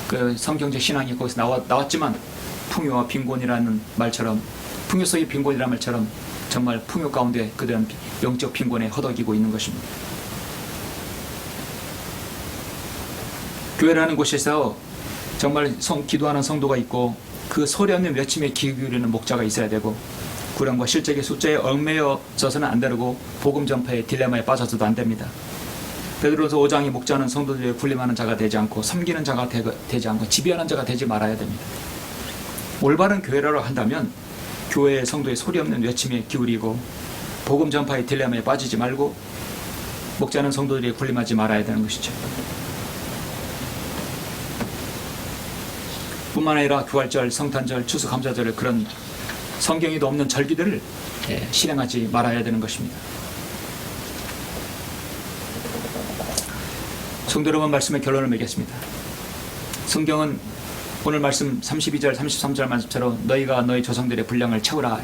그 성경적 신앙이 거기서 나왔지만 풍요와 빈곤이라는 말처럼 풍요 속의 빈곤이라는 말처럼 정말 풍요 가운데 그들은 영적 빈곤에 허덕이고 있는 것입니다. 교회라는 곳에서 정말 기도하는 성도가 있고 그 소리 없는 외침에 귀 기울이는 목자가 있어야 되고, 구령과 실적의 숫자에 얽매여져서는 안 되고 복음 전파의 딜레마에 빠져서도 안 됩니다. 베드로서 5장의 목자는 성도들에게 군림하는 자가 되지 않고 섬기는 자가 되지 않고 지배하는 자가 되지 말아야 됩니다. 올바른 교회라고 한다면 교회의 성도의 소리 없는 외침에 기울이고 복음 전파의 딜레마에 빠지지 말고 목자는 성도들에게 군림하지 말아야 되는 것이죠. 뿐만 아니라 부활절, 성탄절, 추수감사절 그런 성경에도 없는 절기들을 실행하지 말아야 되는 것입니다. 성도 여러분, 말씀의 결론을 맺겠습니다. 성경은 오늘 말씀 32절, 33절 말씀처럼 너희가 너희 조상들의 분량을 채우라.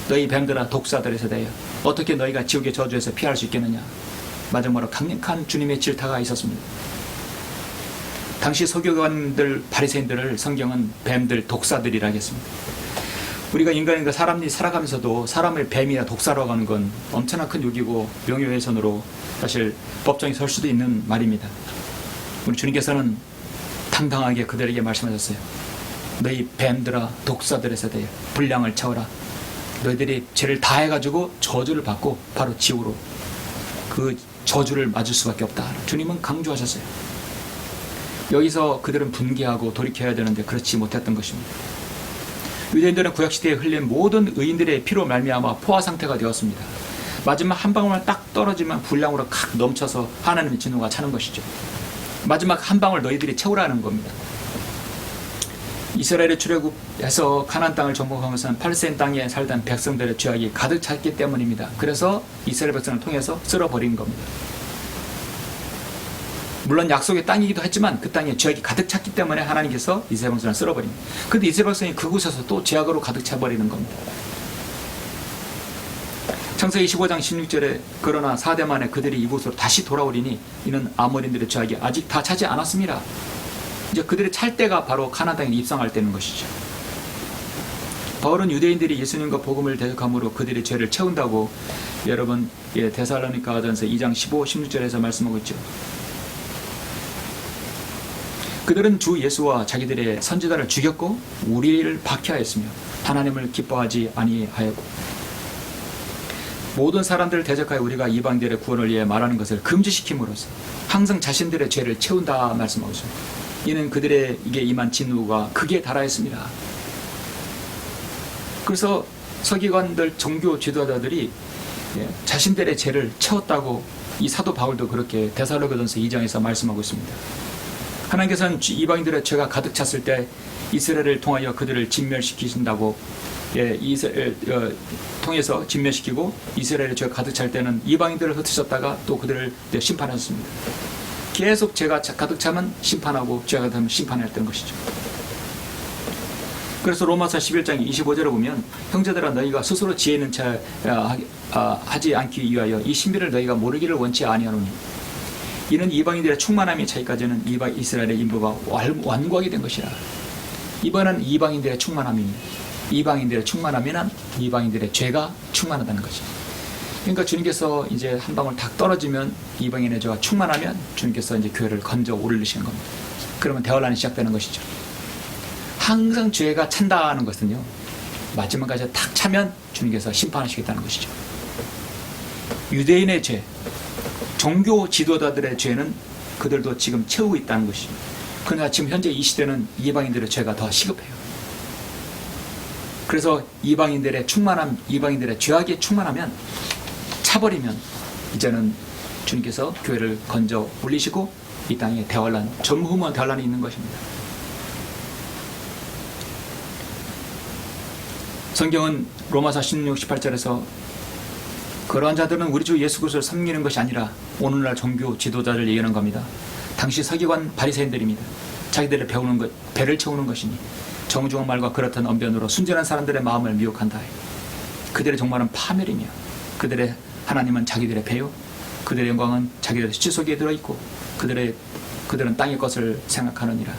너희 뱀들아 독사들에서 대하여 어떻게 너희가 지옥의 저주에서 피할 수 있겠느냐. 마지막으로 강력한 주님의 질타가 있었습니다. 당시 서기관들, 바리새인들을 성경은 뱀들, 독사들이라 하겠습니다. 우리가 인간과 사람이 살아가면서도 사람을 뱀이나 독사라고 하는 건 엄청난 큰 욕이고 명예훼손으로 사실 법정에 설 수도 있는 말입니다. 우리 주님께서는 당당하게 그들에게 말씀하셨어요. 너희 뱀들아 독사들에서 대해 분량을 채워라. 너희들이 죄를 다 해가지고 저주를 받고 바로 지옥으로 그 저주를 맞을 수밖에 없다. 주님은 강조하셨어요. 여기서 그들은 분개하고 돌이켜야 되는데 그렇지 못했던 것입니다. 유대인들은 구약시대에 흘린 모든 의인들의 피로 말미암아 포화 상태가 되었습니다. 마지막 한 방울만 딱 떨어지면 분량으로 칵 넘쳐서 하나님의 진노가 차는 것이죠. 마지막 한 방울 너희들이 채우라는 겁니다. 이스라엘의 출애굽해서 가나안 땅을 정복하면서는 팔레스타인 땅에 살던 백성들의 죄악이 가득 찼기 때문입니다. 그래서 이스라엘 백성을 통해서 쓸어버린 겁니다. 물론 약속의 땅이기도 했지만 그 땅에 죄악이 가득 찼기 때문에 하나님께서 이스라엘 백성을 쓸어버립니다. 그런데 이스라엘 백성이 그곳에서 또 죄악으로 가득 차버리는 겁니다. 창세기 15장 16절에 그러나 4대 만에 그들이 이곳으로 다시 돌아오리니 이는 아모린들의 죄악이 아직 다 차지 않았습니다. 이제 그들이 찰 때가 바로 가나안 땅에 입성할 때는 것이죠. 바울은 유대인들이 예수님과 복음을 대적함으로 그들의 죄를 채운다고 여러분 데살로니가전서 2장 15, 16절에서 말씀하고 있죠. 그들은 주 예수와 자기들의 선지자를 죽였고 우리를 박해하였으며 하나님을 기뻐하지 아니하였고 모든 사람들을 대적하여 우리가 이방인들의 구원을 위해 말하는 것을 금지시킴으로써 항상 자신들의 죄를 채운다 말씀하고 있습니다. 이는 그들에게 임한 진노가 극에 달하였습니다. 그래서 서기관들, 종교 지도자들이 자신들의 죄를 채웠다고 이 사도 바울도 그렇게 데살로니가전서 2장에서 말씀하고 있습니다. 하나님께서는 이방인들의 죄가 가득 찼을 때 이스라엘을 통하여 그들을 진멸시키신다고 이스라엘 통해서 진멸시키고 이스라엘의 죄가 가득 찰 때는 이방인들을 흩으셨다가 또 그들을 심판하셨습니다. 계속 죄가 가득 차면 심판하고 죄가 가득 차면 심판했던 것이죠. 그래서 로마서 11장 25절에 보면 형제들아 너희가 스스로 지혜 있는 체 하지 않기 위하여 이 신비를 너희가 모르기를 원치 아니하노니 이는 이방인들의 충만함이 차이까지는 이스라엘의 인부가 완고하게 된 것이라. 이번은 이방인들의 충만함이니 이방인들의 충만함이란 이방인들의 죄가 충만하다는 것이죠. 그러니까 주님께서 이제 한 방울 딱 떨어지면 이방인의 죄가 충만하면 주님께서 이제 교회를 건져 올리시는 겁니다. 그러면 대환란이 시작되는 것이죠. 항상 죄가 찬다는 것은요, 마지막까지 탁 차면 주님께서 심판하시겠다는 것이죠. 유대인의 죄, 종교 지도자들의 죄는 그들도 지금 채우고 있다는 것입니다. 그러나 지금 현재 이 시대는 이방인들의 죄가 더 시급해요. 그래서 이방인들의 충만함, 이방인들의 죄악이 충만하면 차버리면 이제는 주님께서 교회를 건져 올리시고 이 땅에 대환란, 전무후무한 대환란이 있는 것입니다. 성경은 로마서 16, 18절에서 그러한 자들은 우리 주 예수 그리스도를 섬기는 것이 아니라 오늘날 종교 지도자를 얘기하는 겁니다. 당시 서기관 바리새인들입니다. 자기들의 배우는 것, 배를 채우는 것이니 정중한 말과 그렇던 언변으로 순전한 사람들의 마음을 미혹한다. 그들의 종말은 파멸이며 그들의 하나님은 자기들의 배요, 그들의 영광은 자기들의 수치 속에 들어있고 그들은 땅의 것을 생각하느니라.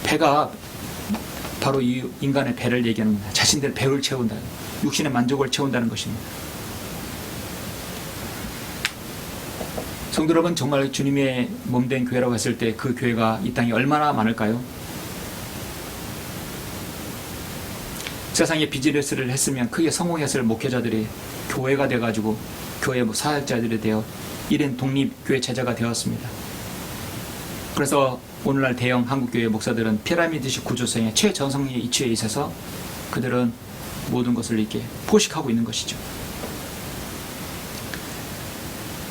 배가 바로 이 인간의 배를 얘기하는 겁니다. 자신들의 배를 채운다, 육신의 만족을 채운다는 것입니다. 성도 여러분, 정말 주님의 몸된 교회라고 했을 때 그 교회가 이 땅에 얼마나 많을까요? 세상에 비즈니스를 했으면 크게 성공했을 목회자들이 교회가 돼가지고 교회 사역자들이 되어 1인 독립교회 체제가 되었습니다. 그래서 오늘날 대형 한국교회 목사들은 피라미드식 구조성의 최정성에 이치해 있어서 그들은 모든 것을 이렇게 포식하고 있는 것이죠.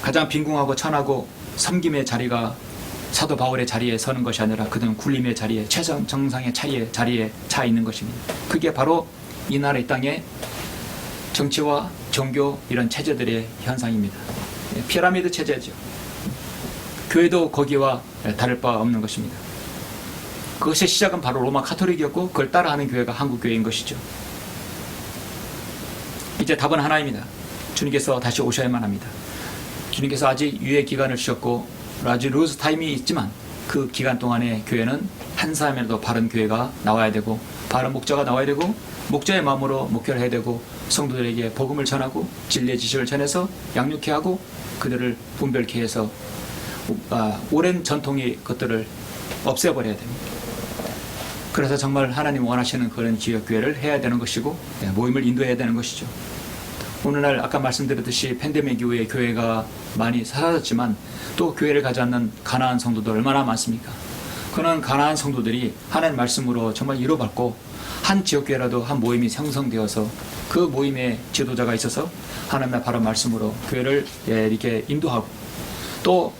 가장 빈궁하고 천하고 섬김의 자리가 사도 바울의 자리에 서는 것이 아니라 그들은 굴림의 자리에 최정상의 자리에 차 있는 것입니다. 그게 바로 이 나라 이 땅의 정치와 종교 이런 체제들의 현상입니다. 피라미드 체제죠. 교회도 거기와 다를 바 없는 것입니다. 그것의 시작은 바로 로마 카톨릭이었고 그걸 따라하는 교회가 한국교회인 것이죠. 이제 답은 하나입니다. 주님께서 다시 오셔야만 합니다. 주님께서 아직 유예 기간을 주셨고 아주 루즈 타임이 있지만 그 기간 동안에 교회는 한 사람이라도 바른 교회가 나와야 되고 바른 목자가 나와야 되고 목자의 마음으로 목회를 해야 되고 성도들에게 복음을 전하고 진리의 지식을 전해서 양육케 하고 그들을 분별케 해서 오랜 전통의 것들을 없애버려야 됩니다. 그래서 정말 하나님 원하시는 그런 지역교회를 해야 되는 것이고 모임을 인도해야 되는 것이죠. 오늘날 아까 말씀드렸듯이 팬데믹 이후에 교회가 많이 사라졌지만 또 교회를 가지 않는 가난한 성도들 얼마나 많습니까? 그런 가난한 성도들이 하나님 말씀으로 정말 위로받고 한 지역교회라도 한 모임이 형성되어서 그 모임에 지도자가 있어서 하나님의 바른 말씀으로 교회를 이렇게 인도하고 또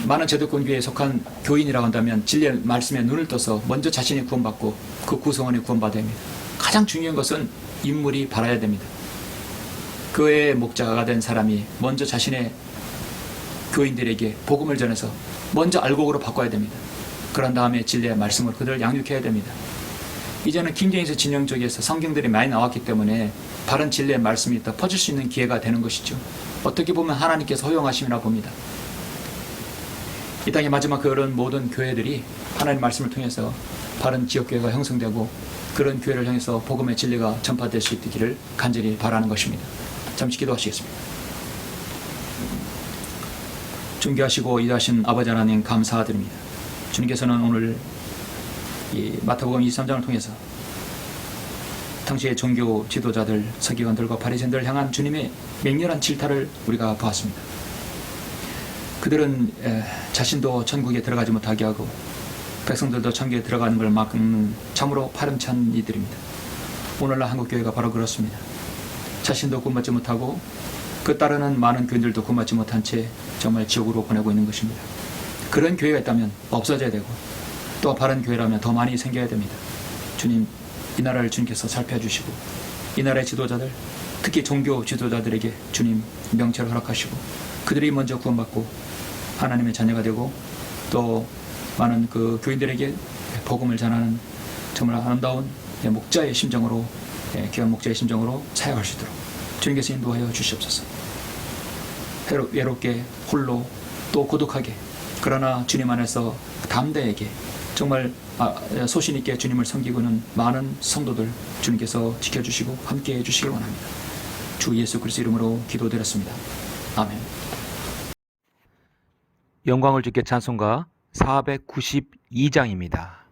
많은 제도권 교회에 속한 교인이라고 한다면 진리의 말씀에 눈을 떠서 먼저 자신이 구원받고 그 구성원이 구원받아야 합니다. 가장 중요한 것은 인물이 바라야 됩니다. 교회의 목자가 된 사람이 먼저 자신의 교인들에게 복음을 전해서 먼저 알곡으로 바꿔야 됩니다. 그런 다음에 진리의 말씀으로 그들을 양육해야 됩니다. 이제는 킹제임스 진영 쪽에서 성경들이 많이 나왔기 때문에 바른 진리의 말씀이 더 퍼질 수 있는 기회가 되는 것이죠. 어떻게 보면 하나님께서 허용하심이라 봅니다. 이 땅의 마지막 그런 모든 교회들이 하나님 말씀을 통해서 바른 지역교회가 형성되고 그런 교회를 향해서 복음의 진리가 전파될 수 있기를 간절히 바라는 것입니다. 잠시 기도하시겠습니다. 존귀하시고 이하신 아버지 하나님 감사드립니다. 주님께서는 오늘 이 마태복음 23장을 통해서 당시의 종교 지도자들, 서기관들과 바리새인들을 향한 주님의 맹렬한 질타를 우리가 보았습니다. 그들은 자신도 천국에 들어가지 못하게 하고 백성들도 천국에 들어가는 걸 막는 참으로 파렴치한 이들입니다. 오늘날 한국교회가 바로 그렇습니다. 자신도 구원받지 못하고 그 따르는 많은 교인들도 구원받지 못한 채 정말 지옥으로 보내고 있는 것입니다. 그런 교회가 있다면 없어져야 되고 또 바른 교회라면 더 많이 생겨야 됩니다. 주님, 이 나라를 주님께서 살펴주시고 이 나라의 지도자들, 특히 종교 지도자들에게 주님 명체를 허락하시고 그들이 먼저 구원받고 하나님의 자녀가 되고 또 많은 그 교인들에게 복음을 전하는 정말 아름다운 목자의 심정으로 귀한 목자의 심정으로 사역할 수 있도록 주님께서 인도하여 주시옵소서. 외롭게 홀로 또 고독하게 그러나 주님 안에서 담대하게 정말 소신 있게 주님을 섬기고는 많은 성도들 주님께서 지켜주시고 함께해 주시길 원합니다. 주 예수 그리스도 이름으로 기도드렸습니다. 아멘. 영광을 주께 찬송가 492장입니다.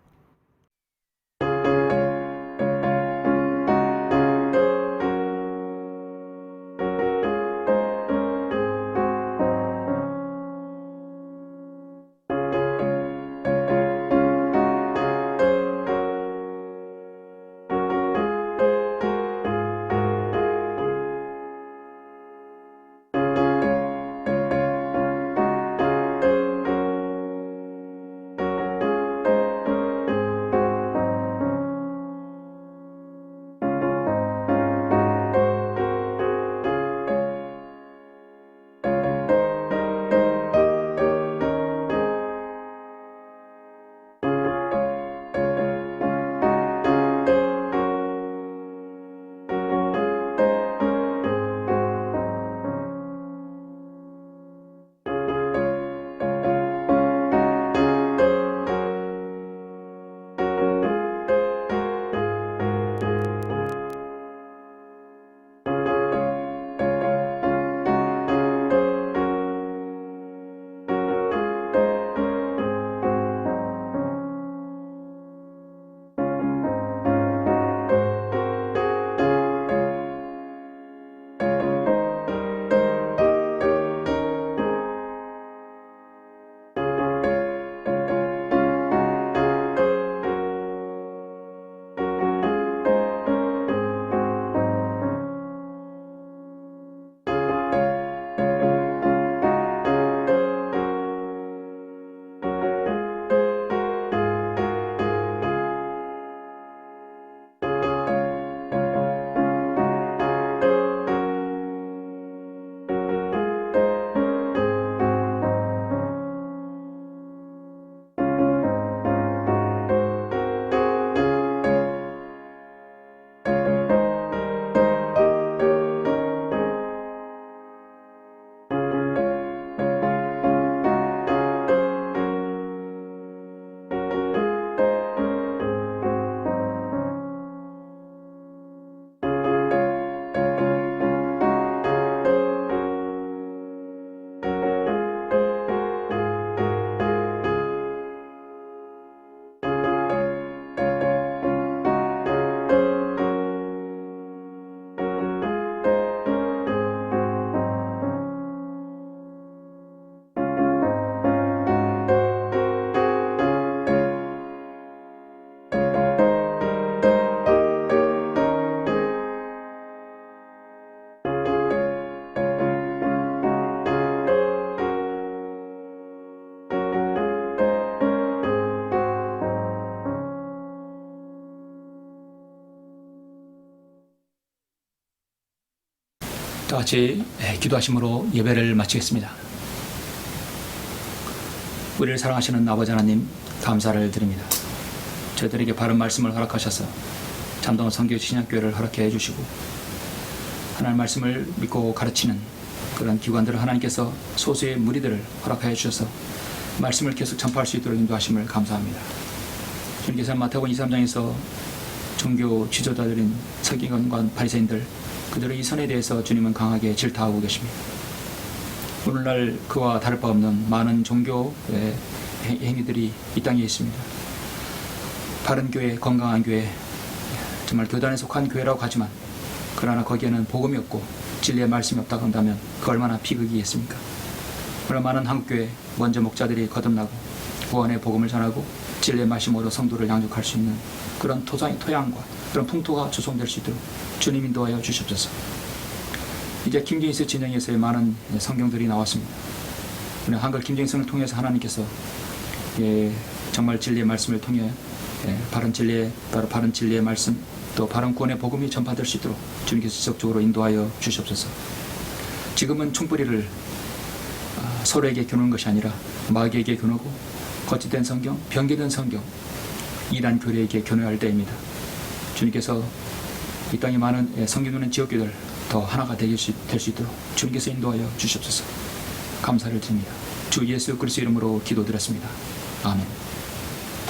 다 같이 기도하심으로 예배를 마치겠습니다. 우리를 사랑하시는 아버지 하나님, 감사를 드립니다. 저희들에게 바른 말씀을 허락하셔서 참다운 선교 신약교회를 허락해 주시고 하나님 말씀을 믿고 가르치는 그런 기관들을 하나님께서 소수의 무리들을 허락하여 주셔서 말씀을 계속 전파할 수 있도록 인도하심을 감사합니다. 주님께서 마태복음 23장에서 종교 지도자들인 서기관과 바리새인들 그들의 이 선에 대해서 주님은 강하게 질타하고 계십니다. 오늘날 그와 다를 바 없는 많은 종교의 행위들이 이 땅에 있습니다. 바른 교회, 건강한 교회, 정말 교단에 속한 교회라고 하지만 그러나 거기에는 복음이 없고 진리의 말씀이 없다고 한다면 그 얼마나 비극이겠습니까? 그러나 많은 한국교회 원조 목자들이 거듭나고 구원의 복음을 전하고 진리의 말씀으로 성도를 양육할 수 있는 그런 토양과 그런 풍토가 조성될 수 있도록 주님 인도하여 주시옵소서. 이제 김경수 진영에서의 많은 성경들이 나왔습니다. 한글 김경성을 통해서 하나님께서 정말 진리의 말씀을 통해 바른 진리의 말씀 또 바른 구원의 복음이 전파될 수 있도록 주님께서 지속적으로 인도하여 주시옵소서. 지금은 총뿌리를 서로에게 겨누는 것이 아니라 마귀에게 겨누고 거짓된 성경, 변개된 성경, 이단 교리에게 겨누어야 할 때입니다. 주님께서 이 땅에 많은 성경 있는 지역교회들 더 하나가 될 수 있도록 주님께서 인도하여 주시옵소서. 감사를 드립니다. 주 예수 그리스도 이름으로 기도드렸습니다. 아멘.